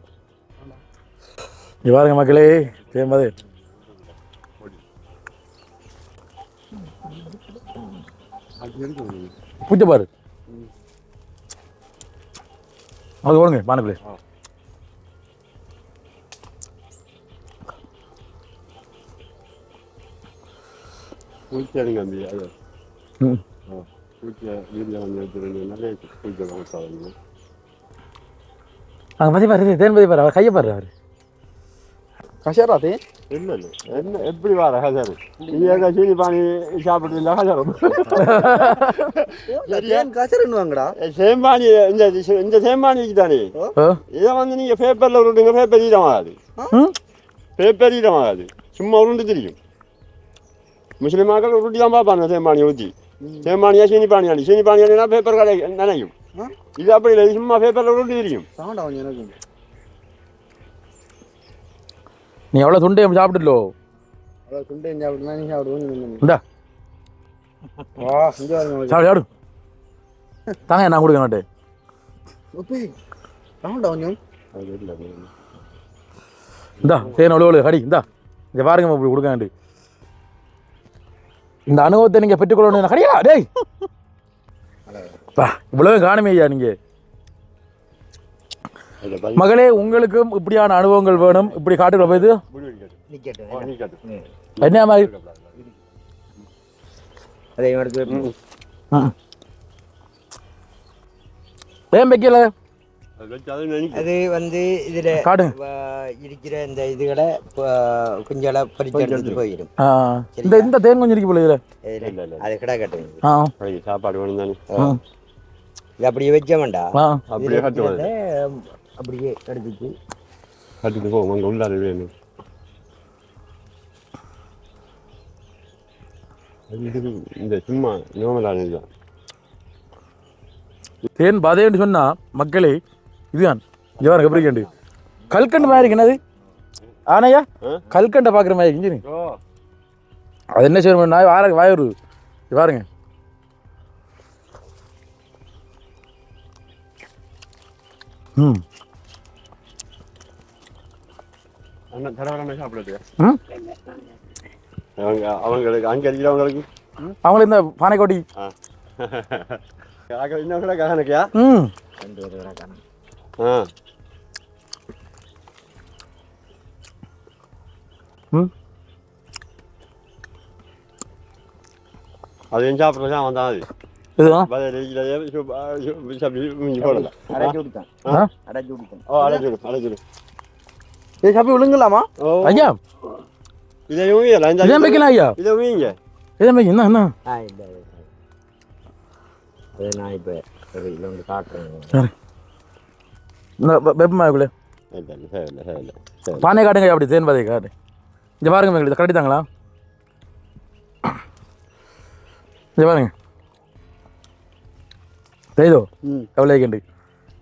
பாருங்க மக்களே தேம்பது பூச்சை பாரு அது ஓடுங்க பானைக்குள்ளே. பூச்சடிங்க தம்பி அது ம் பூச்சை வீட்டில் வந்து எடுத்துருங்க நிறைய பூச்சை கொடுத்தாங்க. அங்கே மதி பாரு தேன் மதி பாரு அவர் கையை பாரு அவர் கஷாரா தேன்? இல்லை இல்லை என்ன எப்படி வர ஹஜாரு நீங்கள் சீனி பானி சாப்பிட்டு இல்லை ஹஜாரம் தேன் கஷருன்னுவாங்கடா. சேம்பானி இந்த சேம்பானிக்கு தானே இதை வந்து நீங்கள் பேப்பரில் உருட்டுங்க பேப்பர் ஈரமாகாது. பேப்பர் ஈரமாகாது சும்மா உருண்டு தெரியும். முஸ்லிமாக்கள் உருட்டி தான் பார்ப்பாங்க சேம்பானியை ஊற்றி. சேம்பானியா சீனி பானியாடி சீனி பானியாடினா பேப்பர் கடை நினைக்கும். இது அப்படி இல்லை சும்மா பேப்பரில் உருட்டி தெரியும். சவுண்டா கொஞ்சம் எனக்கு நீ எவ்வளோ துண்டை சாப்பிட்டுலோ அவ்வளோ துண்டை சாப்பிடுமா நீ சாப்பிடுவோம். இந்தா சாப்பிடு சாப்பிடு தாங்க நான் கொடுக்க மாட்டேன். சவுண்டா கொஞ்சம் அது இல்லை இந்தா தேன் அவ்வளோ கடி இந்தா இங்கே பாருங்க இப்படி கொடுக்காண்டு இந்த அனுபவத்தை நீங்கள் பெற்றுக்கொள்ளணும் கிடையா டேய் இவ்வளவு காணுமே ஐயா நீங்கள் மகளே உங்களுக்கும் இப்படியான அனுபவங்கள் வேணும் இப்படி காட்டுக்குள்ள போயிது என்ன மாதிரி அதே மாதிரி ஏன் வைக்கல அது வந்து இதில் இருக்கிற இந்த இதுகளை கொஞ்சம் பறிச்சு எடுத்துட்டு போயிடும் இந்த தேன் கொஞ்சம் இருக்கு போல இதில் அது கிடா கட்டுங்க சாப்பாடு வேணும் தானே இது அப்படியே வைக்க வேண்டாம் அப்படியே அப்படியே எடுத்துட்டு கட்டிட்டு போவோம் அங்கே உள்ளார வேணும் இந்த சும்மா நோமலான இதுதான் தேன் பாதைன்னு சொன்னா மக்களே இதுதான் ஜவான் எப்படி கேண்டு கல்கண்டு மாதிரி என்னது ஆனையா கல்கண்டை பார்க்குற மாதிரி இன்ஜினி அது என்ன செய்யணும் நான் வாய வருது பாருங்க சாப்பிடுறது அவங்களுக்கு அங்கே இருக்கிறவங்களுக்கு அவங்களுக்கு இந்த பானைக்கோட்டி இன்னும் கூட கணக்கியா அது என் சாப்பிட்றது தான் வந்தான் அது சாப்பி விழுங்கலாமா ஐயா இதை வைக்கலாம் ஐயா இதை வீங்க இதை வைக்க என்ன நான் இப்போ காட்டுறேன் வெப்பமாக்குள்ளே பானை காட்டுங்க அப்படி தேன் பாதை காட்டு இங்கே பாருங்க இதை கட்டித்தாங்களா இங்கே பாருங்க தெரியுதோ எவ்வளோ கேண்டு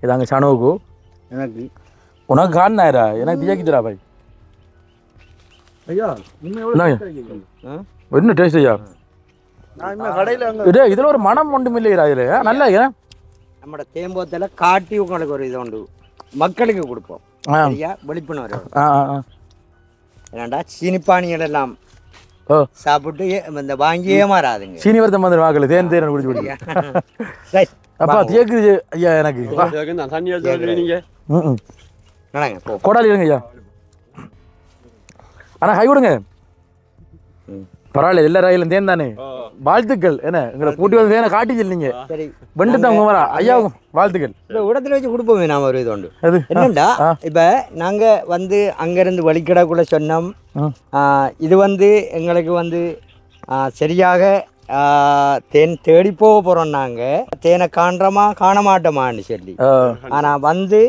இது அங்கே சனுவுக்கு எனக்கு உனக்கு காணாயிரா எனக்கு தியாக்கிதுரா பாய் ஐயா என்ன டேஸ்ட் ஐயா கடையில் இதில் ஒரு மனம் ஒன்றும் இல்லையா இதில் நல்லா நம்மளோட தேம்போத்தில் காட்டி உங்களுக்கு ஒரு இது உண்டு மக்களுக்கு கொடுப்போம் சரியா விழிப்புணர்வு ஏன்னாண்டா சீனிப்பானிகள் எல்லாம் சாப்பிட்டு இந்த வாங்கியே மாறாதுங்க சீனிவர்த்தம் வந்து வாக்கல தேன் தேன் குடிச்சு குடிக்க அப்பா கேக்குது ஐயா எனக்கு தண்ணி எடுத்து கொடாலி இருங்க ஐயா ஆனா கை விடுங்க பரவாயில்ல எல்லா ராயிலும் தேன் தானே வாழ்த்துக்கள் என்ன எங்களை கூட்டி வந்து தேனை காட்டி சொன்னீங்க வெண்டு தான் குமரா ஐயா வாழ்த்துக்கள் இப்போ இடத்துல வச்சு கொடுப்போமே நாம ஒரு இது உண்டு என்னண்டா இப்போ நாங்கள் வந்து அங்கேருந்து வழிக்கடக்குள்ள சொன்னோம் இது வந்து எங்களுக்கு வந்து சரியாக தேன் தேடி போக போகிறோம் நாங்கள் தேனை காண்றோமா காண மாட்டோமான்னு சொல்லி ஆனால் வந்து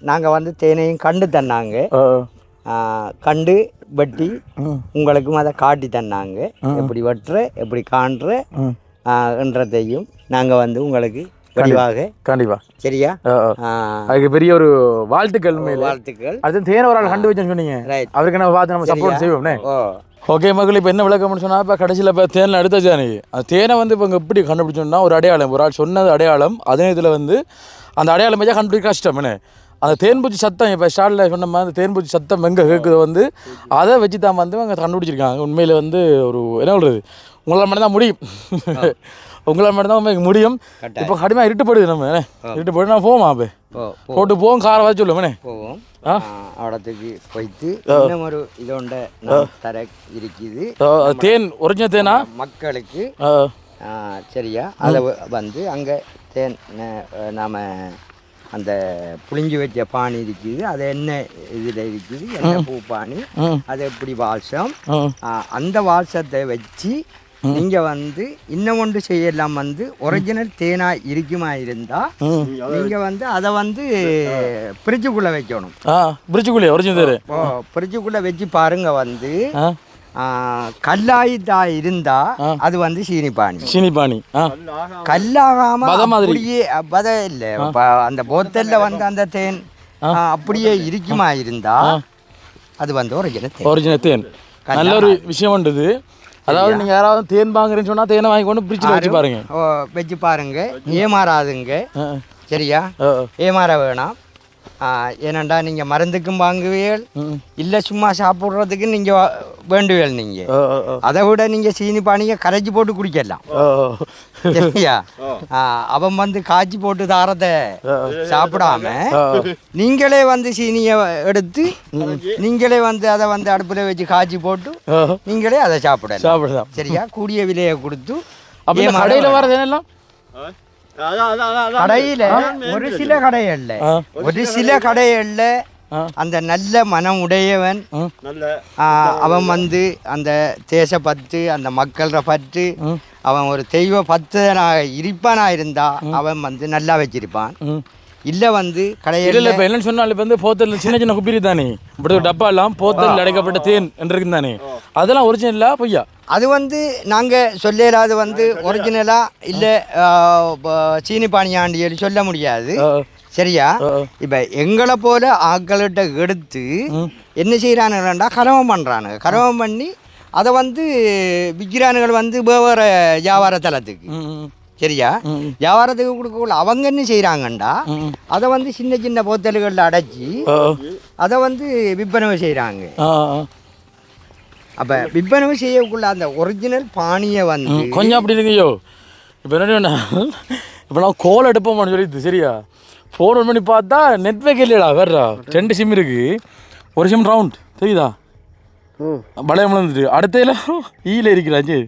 நாங்கள் வந்து தேனையும் கண்டு தந்தாங்க கண்டு வெட்டி உங்களுக்கும் அதை காட்டி தந்தாங்க எப்படி வெட்டுற எப்படி காண்ற என்றதையும் நாங்கள் வந்து உங்களுக்கு தெளிவாக கண்டிப்பா சரியா அதுக்கு பெரிய ஒரு வாழ்த்துக்கள் வாழ்த்துக்கள் அது தேனை ஒரு ஆள் கண்டு வச்சேன்னு சொன்னீங்க அவருக்கு நம்ம பார்த்து நம்ம சப்போர்ட் செய்வோம்னே ஓகே மக்கள் இப்போ என்ன விளக்கம்னு சொன்னால் இப்போ கடைசியில் இப்போ தேனில் எடுத்தாச்சு அந்த தேனை வந்து இப்போ இங்கே எப்படி கண்டுபிடிச்சோம்னா ஒரு அடையாளம் ஒரு ஆள் சொன்னது அடையாளம் அதே இதில் வந்து அந்த அடையாளம் வச்சா கண்டுபிடிக்க கஷ்டம் என்ன அந்த தேன்பூச்சி சத்தம் இப்போ ஸ்டார்டில் சொன்ன மாதிரி அந்த தேன்பூச்சி சத்தம் எங்கே கேட்குது வந்து அதை வச்சு தான் வந்து அங்கே கண்டுபிடிச்சிருக்காங்க உண்மையில் வந்து ஒரு என்ன சொல்கிறது உங்களால் மட்டும் தான் முடியும் உங்களால் மட்டும் தான் முடியும் இப்போ கடுமையாக இருட்டுப்படுது நம்ம இருட்டுப்படு நான் போவோம் அப்போ போட்டு போவோம் காரை வச்சு சொல்லுவோம் போவோம் இடத்துக்கு போயிட்டு இன்னும் ஒரு இதோண்ட தர இருக்குது தேன் ஒரிஜினல் தேனா மக்களுக்கு சரியா அதை வந்து அங்கே தேன் நாம் அந்த புளிஞ்சு வச்ச பானி இருக்குது அது என்ன இதில் இருக்குது என்ன பூ பானி அது எப்படி வாசம் அந்த வாசத்தை வச்சு நீங்கள் வந்து இன்னும் ஒன்று செய்யலாம் வந்து ஒரிஜினல் தேனாக இருக்குமா இருந்தால் நீங்கள் வந்து அதை வந்து ஃப்ரிட்ஜுக்குள்ளே வைக்கணும் ஃப்ரிட்ஜுக்குள்ளே ஒரிஜினல் ஃப்ரிட்ஜுக்குள்ளே வச்சு பாருங்க வந்து கல்லாயிட்டா இருந்தா அது வந்து சீனிப்பானி கல்லாகாம அப்படியே பத இல்லை அந்த போத்தல்ல வந்து அந்த தேன் அப்படியே இருக்குமா இருந்தா அது வந்து ஒரிஜினல் தேன் நல்ல ஒரு விஷயம் உண்டு அதாவது நீங்க யாராவது தேன் வாங்குறேன்னு சொன்னா தேனை வாங்கி கொண்டு ஃப்ரிட்ஜில் வச்சு பாருங்க ஏமாறாதுங்க சரியா ஏமாற வேணாம் ஏனண்டா நீங்கள் மருந்துக்கும் வாங்குவீர்கள் இல்லை சும்மா சாப்பிட்றதுக்கு நீங்கள் வேண்டுவீர்கள் நீங்கள் அதை விட நீங்கள் சீனி பானியை கரைச்சி போட்டு குடிக்கலாம் சரியா அவன் வந்து காய்ச்சி போட்டு தாரத்தை சாப்பிடாம நீங்களே வந்து சீனியை எடுத்து நீங்களே வந்து அதை வந்து அடுப்பில் வச்சு காய்ச்சி போட்டு நீங்களே அதை சாப்பிடலாம் சரியா கூடிய விலையை கொடுத்து கடையில் வரது என்னெல்லாம் கடையில ஒரு சில கடைகள்ல அந்த நல்ல மனம் உடையவன் அவன் வந்து அந்த தேசப்பற்று அந்த மக்கள பற்று அவன் ஒரு தெய்வ பக்தனாக இருப்பானா இருந்தா அவன் வந்து நல்லா வச்சிருப்பான் இல்ல வந்து கடையில் இப்போ என்னன்னு சொன்னால் இப்போ வந்து போத்தல் சின்ன சின்ன குப்பிரி தானே இப்படி ஒரு டப்பா எல்லாம் போத்தல் அடைக்கப்பட்ட தேன் என்று இருக்கு தானே அதெல்லாம் ஒரிஜினலா பொய்யா அது வந்து நாங்கள் சொல்லலாது வந்து ஒரிஜினலா இல்லை சீனி பானியாண்டியல் சொல்ல முடியாது சரியா இப்போ எங்களை போல ஆட்கள்கிட்ட எடுத்து என்ன செய்கிறானுங்கடா கரவம் பண்ணுறானுங்க கரவம் பண்ணி அதை வந்து விற்கிறானுகள் வந்து வேறு வியாபார தளத்துக்கு சரியா வியாபாரத்துக்கு கொடுக்கக்குள்ள அவங்க என்ன செய்கிறாங்கண்டா அதை வந்து சின்ன சின்ன போத்தல்களில் அடைச்சி அதை வந்து விற்பனை செய்கிறாங்க அப்போ விற்பனை செய்யக்குள்ள அந்த ஒரிஜினல் பானியை வந்து கொஞ்சம் அப்படி இருக்குயோ இப்போ என்ன இப்போ நான் கோல் எடுப்போம்னு சொல்லிட்டு சரியா ஃபோன் பண்ணி பார்த்தா நெட்வொர்க் இல்லைடா வேறா 2 சிம் இருக்கு ஒரு சிம் ரவுண்ட் தெரியுதா பழைய வந்துட்டு அடுத்தையில் ஈல இருக்கிறாச்சு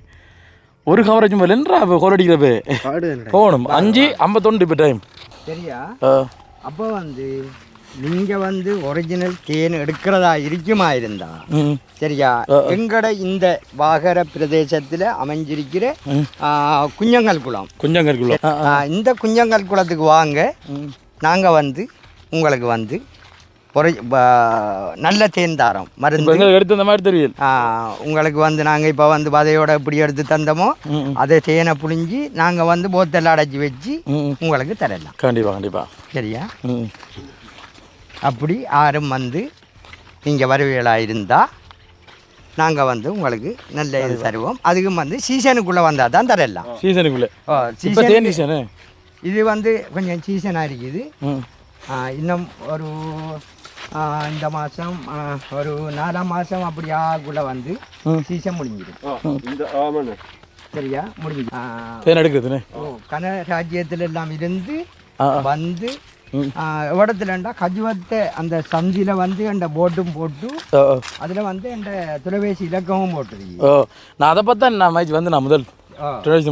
ஒரு கவரேஜ் மேலே என்றா இப்போ கோல் அடிக்கிறப்ப போகணும் 5:51 இப்போ டைம் சரியா அப்போ வந்து நீங்கள் வந்து ஒரிஜினல் தேன் எடுக்கிறதா இருக்குமா இருந்தா சரியா எங்கட இந்த வாகர பிரதேசத்தில் அமைஞ்சிருக்கிற குஞ்சங்கல் குளம் இந்த குஞ்சங்கல் குளத்துக்கு வாங்க நாங்கள் வந்து உங்களுக்கு வந்து நல்ல தேன் தாரோம் மருந்து எடுத்து அந்த மாதிரி தெரியும் உங்களுக்கு வந்து நாங்கள் இப்போ வந்து வதையோட எப்படி எடுத்து தந்தோமோ அதை தேனை புழிஞ்சி நாங்கள் வந்து போத்தெல்லாம் அடைச்சி வச்சு உங்களுக்கு தரலாம் கண்டிப்பாக சரியா அப்படி யாரும் வந்து நீங்கள் வருவீர்களாக இருந்தால் நாங்கள் வந்து உங்களுக்கு நல்ல இது தருவோம் அதுக்கும் வந்து சீசனுக்குள்ளே வந்தால் தான் தரலாம் சீசனுக்குள்ளே இது வந்து கொஞ்சம் சீசனாக இருக்குது இன்னும் ஒரு இந்த மாதம் ஒரு 4ஆம் மாதம் அப்படியாக்குள்ளே வந்து சீசன் முடிஞ்சிடும் சரியா முடிஞ்சிடும் கன ராஜ்யத்தில் எல்லாம் இருந்து வந்து இடத்துலண்டா கஜுவத்தை அந்த சந்தில வந்து அந்த போட்டும் போட்டு அதில் வந்து அந்த தொலைபேசி இலக்கமும் போட்டுருக்கு நான் அதை பார்த்தா நான் மேட்ச் வந்து நான் முதல்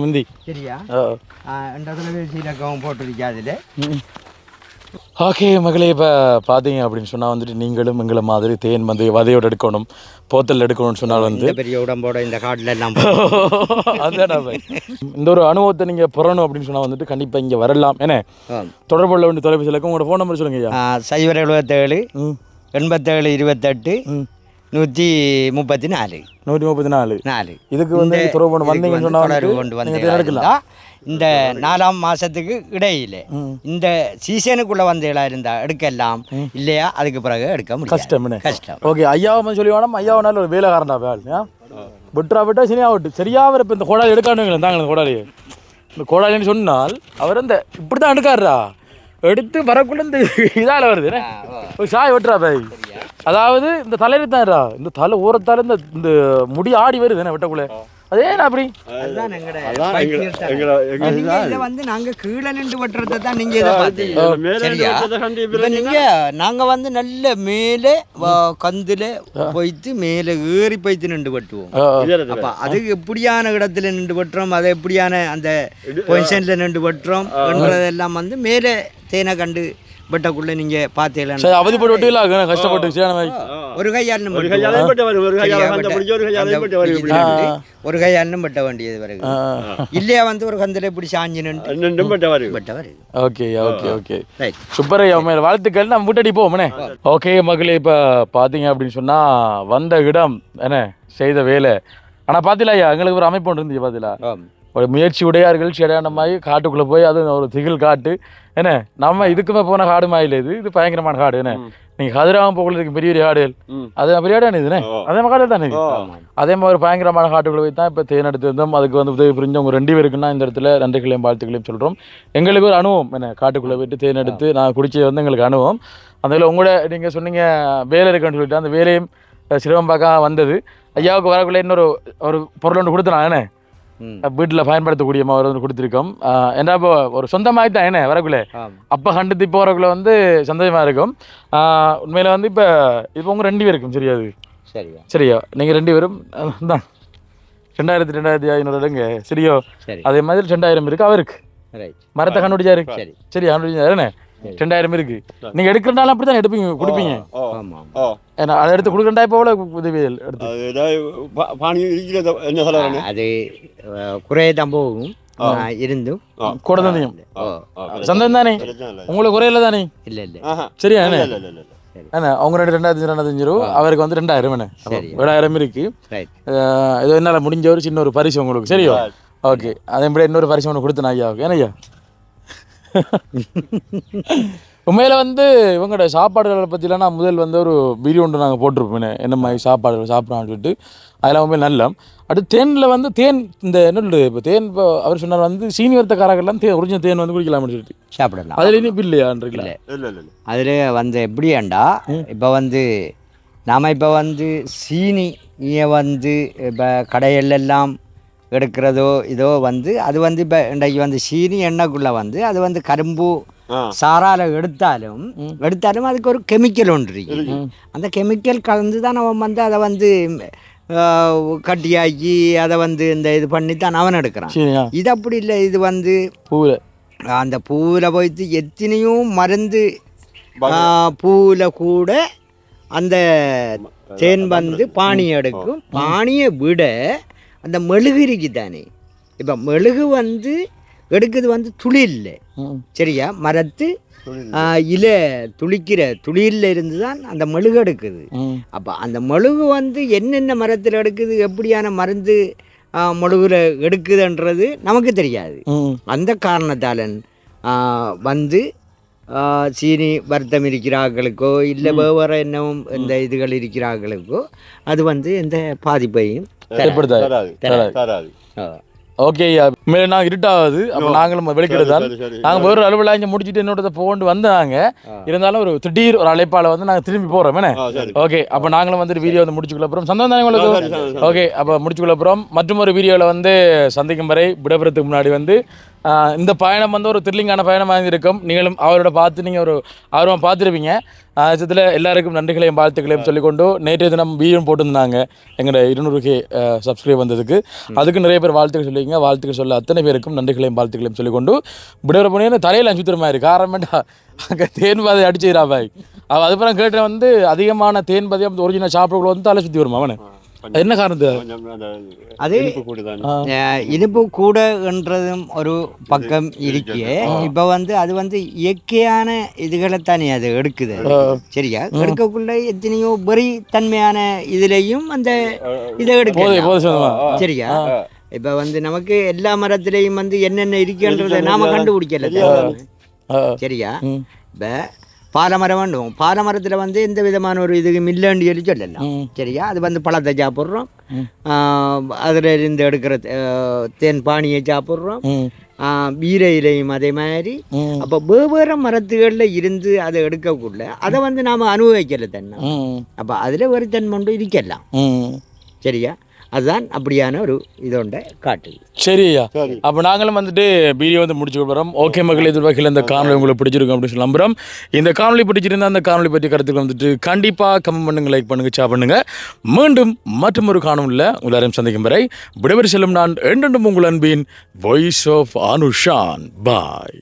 முந்தி சரியா அந்த தொலைபேசி இலக்கமும் போட்டிருக்கேன் அதில் ஓகே மகளே இப்போ பார்த்தீங்க அப்படின்னு சொன்னால் வந்துட்டு நீங்களும் எங்களை மாதிரி தேன் வந்து வதையோடு எடுக்கணும் போத்தல் எடுக்கணும்னு சொன்னால் வந்து பெரிய உடம்போட இந்த காட்டில் எல்லாம் அதுதான் இந்த ஒரு அனுபவத்தை நீங்கள் பெறணும் அப்படின்னு சொன்னால் வந்துட்டு கண்டிப்பாக இங்கே வரலாம் ஏன்னா தொடர்பு கொள்ள வேண்டிய தொலைபேசி இலக்கம் உங்களோட ஃபோன் நம்பர் சொல்லுங்க 077 87 28 134 134 இதுக்கு வந்து தொடர்பு வந்தீங்கன்னு சொன்னால் எடுக்கலாம் இந்த 4ஆம் மாதத்துக்கு இடையில இந்த சீசனுக்குள்ளே வந்தீங்களா இருந்தால் எடுக்கலாம் இல்லையா அதுக்கு பிறகு எடுக்க முடியும் கஷ்டம் ஓகே ஐயாவை சொல்லி வேணும் ஐயாவனால ஒரு வேலைக்காரன்டா வேல் விட்டுறா விட்டா சரியாக இப்போ இந்த கோடாலி எடுக்கானுங்களேன் தாங்க இந்த கோடாலி இந்த கோடாலின்னு சொன்னால் அவர் இந்த இப்படி தான் எடுக்காருடா எடுத்து வரக்குள்ள இந்த இதால் வருது ஒரு சாய் வெட்டுறா பாய் அதாவது இந்த தலையில தான்டா இந்த தலை ஊரத்தால இந்த முடி ஆடி வருது என்ன வெட்டக்குள்ள அதே அப்படி வந்து நாங்க கீழே நின்று வெட்டுறதை தான் நீங்க நீங்க நாங்க வந்து நல்ல மேலே கந்துல போய்த்து மேலே ஏறி போய்த்து நின்று வெட்டுவோம் அப்ப அது எப்படியான இடத்துல நின்று வெட்டுறோம் அதை எப்படியான அந்த பொசிஷன்ல நின்று வெட்டுறோம் என்றதெல்லாம் வந்து மேலே தேனை கண்டு வெட்டக்குள்ள நீங்க பாத்தீங்களா அவதிப்பட்டு வெட்டுவீங்களா கஷ்டப்பட்டு ஒரு கையாலும் ஒரு கையாலும் வெட்ட வேண்டியது வருது இல்லையா வந்து ஒரு கந்தில இப்படி சாஞ்சி நின்று ஓகே ஓகே ஓகே சூப்பர் வாழ்த்துக்கள் நம்ம முட்டடி போவோம்னே ஓகே மகளே இப்போ பார்த்தீங்க அப்படின்னு சொன்னா வந்த இடம் என்ன செய்த வேலை ஆனால் பார்த்தீங்களா எங்களுக்கு ஒரு அமைப்பு ஒன்று இருந்துச்சு பார்த்தீங்களா ஒரு முயற்சி உடையார்கள் சரியானமாகி காட்டுக்குள்ளே போய் அது ஒரு திகில் காட்டு என்ன நம்ம இதுக்குமே போன காடு மாயில் இது பயங்கரமான காடு என்ன நீங்கள் கதிராம போக்குள்ள பெரிய பெரிய ஆடுகள் அது பெரிய ஆடு இதுனே அதே மாதிரி காடு தானே அதே மாதிரி ஒரு பயங்கரமான காட்டுக்குள்ள போய் தான் இப்போ தேன் எடுத்து வந்தோம். அதுக்கு வந்து உதவி புரிஞ்சவங்க 2 பேருக்குன்னா இந்த இடத்துல நன்றிகளையும் வாழ்த்துக்களையும் சொல்கிறோம். எங்களுக்கு ஒரு அனுபவம் என்ன காட்டுக்குள்ளே போயிட்டு தேன் எடுத்து நான் குடிச்சது வந்து எங்களுக்கு அனுபவம். அதில் உங்களோட நீங்கள் சொன்னீங்க வேலை இருக்குன்னு சொல்லிட்டு அந்த வேலையும் சிரமம் பார்க்க வந்தது. ஐயாவுக்கு வரக்குள்ளே இன்னொரு ஒரு பொருள் ஒன்று கொடுத்துனாங்க என்ன வீட்டில் பயன்படுத்தக்கூடிய மாதிரி வந்து கொடுத்துருக்கோம். ஏன்னா இப்போ ஒரு சொந்தமாக தான் என்ன வரக்குள்ளே அப்போ கண்டுத்து போகிறக்குள்ள வந்து சந்தோஷமாக இருக்கும். உண்மையில் வந்து இப்போ உங்கள் 2 பேருக்கும் சரியாது சரியா நீங்கள் 2 பேரும் தான் 2500 எடுங்க சரியோ. அதே மாதிரி 2000 இருக்கு அவருக்கு மரத்தை கண்டுபிடிச்சாரு சரி கண்டுபிடிச்சாரு என்ன 2000 இருக்கு. நீங்க எடுக்கிறனால அப்படித்தான் எடுப்பீங்க கொடுப்பீங்க. அதை எடுத்து கொடுக்கறா இப்போ உதவி அது குறையதான் போகும் இருந்தும் கூட தந்தையும் சந்தம் தானே உங்களுக்கு குறையில தானே இல்ல இல்ல சரியா என்ன அவங்க 2500 ரூபா அவருக்கு வந்து 2000 7,000 இருக்கு. ஏதோ என்னால் முடிஞ்ச ஒரு சின்ன ஒரு பரிசு உங்களுக்கு சரியோ. ஓகே அதே மாதிரி இன்னொரு பரிசு ஒன்று கொடுத்தேன் ஐயாவுக்கு ஏன்னா உண்மையில் வந்து இவங்களோட சாப்பாடுகளை பற்றிலாம் நான் முதல் வந்து ஒரு வீடியோ ஒன்று நாங்கள் போட்டிருப்போம் என்ன மாதிரி சாப்பாடுகள் சாப்பிட்றான்னு சொல்லிட்டு அதெல்லாம் உண்மையில் நல்லா. அடுத்து தேனில் வந்து தேன் இந்த என்ன இப்போ தேன் இப்போ அவர் சொன்னார் வந்து சீனி வர்த்தக்காரர்கள்லாம் ஒரிஜினல் தேன் வந்து குடிக்கலாம்னு சொல்லிட்டு சாப்பிடலாம். அதில் இனிப்பு இல்லையான்றீங்களா? அதில் வந்து எப்படியாண்டா இப்போ வந்து நாம் இப்போ வந்து சீனியை வந்து இப்போ கடையிலெல்லாம் எடுக்கிறதோ இதோ வந்து அது வந்து இப்போ இன்றைக்கு வந்து சீனி எண்ணெய்க்குள்ளே வந்து அது வந்து கரும்பு சாரால எடுத்தாலும் அதுக்கு ஒரு கெமிக்கல் ஒன்று இருக்கு. அந்த கெமிக்கல் கலந்து தான் அவன் வந்து அதை வந்து கட்டியாக்கி அதை வந்து இந்த இது பண்ணி தான் அவன் எடுக்கிறான். இது அப்படி இல்லை. இது வந்து அந்த பூவில் போய்த்து எத்தனையோ மருந்து பூவில் கூட அந்த தேன் வந்து பானியை எடுக்கும். பானியை விட அந்த மெழுகு இருக்கு தானே இப்போ மெழுகு வந்து எடுக்குது வந்து துளி இல்லை சரியா மரத்து இலை துளிக்கிற துளியில் இருந்து தான் அந்த மெழுகு எடுக்குது. அப்போ அந்த மெழுகு வந்து என்னென்ன மரத்தில் எடுக்குது எப்படியான மருந்து மெழுகுல எடுக்குதுன்றது நமக்கு தெரியாது. அந்த காரணத்தால் வந்து சீனி வருத்தம் இருக்கிறார்களுக்கோ இல்லை வேறு என்னவும் இந்த இதுகள் இருக்கிறார்களுக்கோ அது வந்து எந்த பாதிப்பையும் தராது. ஓகே மேலே நாங்கள் இருட்டாகுது அப்போ நாங்களும் வெளிக்கிடுதான் நாங்கள் வேறு அலுவலாக இங்கே முடிச்சுட்டு என்னோட போண்டு வந்தாங்க. இருந்தாலும் ஒரு திடீர் ஒரு அழைப்பால் வந்து நாங்கள் திரும்பி போகிறோம் என்ன ஓகே. அப்போ நாங்களும் வந்துட்டு வீடியோ வந்து முடிச்சுக்குள்ள அப்புறம் சந்தோஷம் தானே உங்களுக்கு ஓகே. அப்போ முடிச்சுக்குள்ள அப்புறம் மற்றும் ஒரு வீடியோவில் வந்து சந்திக்கும் வரை விடைபெறத்துக்கு முன்னாடி வந்து இந்த பயணம் வந்து ஒரு த்ரில்லிங்கான பயணமாக இருக்கும். நீங்களும் அவரோட பார்த்து நீங்கள் ஒரு ஆர்வம் பார்த்துருப்பீங்க. இதில் எல்லாருக்கும் நன்றிகளையும் வாழ்த்துக்களையும் சொல்லிக்கொண்டு நேற்றைய தினம் வீடியோ போட்டுருந்தாங்க எங்களோட 200K சப்ஸ்கிரைப் வந்ததுக்கு. அதுக்கு நிறைய பேர் வாழ்த்துக்கள் சொல்லிங்க. வாழ்த்துக்கள் சொல்ல அத்தனை பேருக்கும் நன்றிகளையும் வாழ்த்துக்களையும் சொல்லிக்கொண்டு விடுற போனீங்கன்னா தலையில் அஞ்சுத்துற மாதிரி காரணமேட்டா அங்கே தேன் பாதை அடிச்சுக்கிறா பாய். அவள் அதுக்கப்புறம் கேட்டேன் வந்து அதிகமான தேன் பாதை ஒரிஜினல் சாப்பிடக்குள்ள வந்து தலை சுற்றி வருமா அவனை என்ன காரணத்து அது இனிப்பு கூடன்றதும் ஒரு பக்கம் இருக்கே. இப்போ வந்து அது வந்து இயற்கையான இதுகளைத்தானே அது எடுக்குது சரியா. எடுக்கக்குள்ள எத்தனையோ வெறி தன்மையான இதுலேயும் அந்த இதை எடுக்க சரியா. இப்போ வந்து நமக்கு எல்லா மரத்துலேயும் வந்து என்னென்ன இருக்குன்றதை நாம கண்டுபிடிக்கல சரியா. இப்போ பாலமரம் வேண்டும். பாலமரத்தில் வந்து எந்த விதமான ஒரு இதுக்கு மில்லன்னு சொல்லி சொல்லலாம் சரியா. அது வந்து பழத்தை சாப்பிட்றோம் அதில் இருந்து எடுக்கிற தேன் பானியை சாப்பிட்றோம் வீர இலையும் அதே மாதிரி. அப்போ வெவ்வேறு மரத்துகளில் இருந்து அதை எடுக்கக்குள்ள அதை வந்து நாம் அனுபவிக்கல தண்ணா. அப்போ அதில் ஒரு தன்மை இருக்கலாம் சரியா. அதுதான் அப்படியான ஒரு இதோண்ட காட்டு சரியா. அப்போ நாங்களும் வந்துட்டு வீடியோ வந்து முடிச்சு கொடுக்குறோம். ஓகே மக்கள் இது வகையில் இந்த காணொலி உங்களுக்கு பிடிச்சிருக்கும் அப்படின்னு சொல்லி நம்புகிறோம். இந்த காணொலி பிடிச்சிருந்தா அந்த காணொலி பற்றி கருத்துக்கள் வந்துட்டு கண்டிப்பாக கமெண்ட் பண்ணுங்கள், லைக் பண்ணுங்கள், ஷேர் பண்ணுங்கள். மீண்டும் மற்றும் ஒரு காணொலியில் எல்லாரையும் சந்திக்கும் வரை விடைபெறு செல்லும் நான் என்றென்றும் உங்கள் அன்பின் வாய்ஸ் ஆஃப் அனுஷான். பாய்.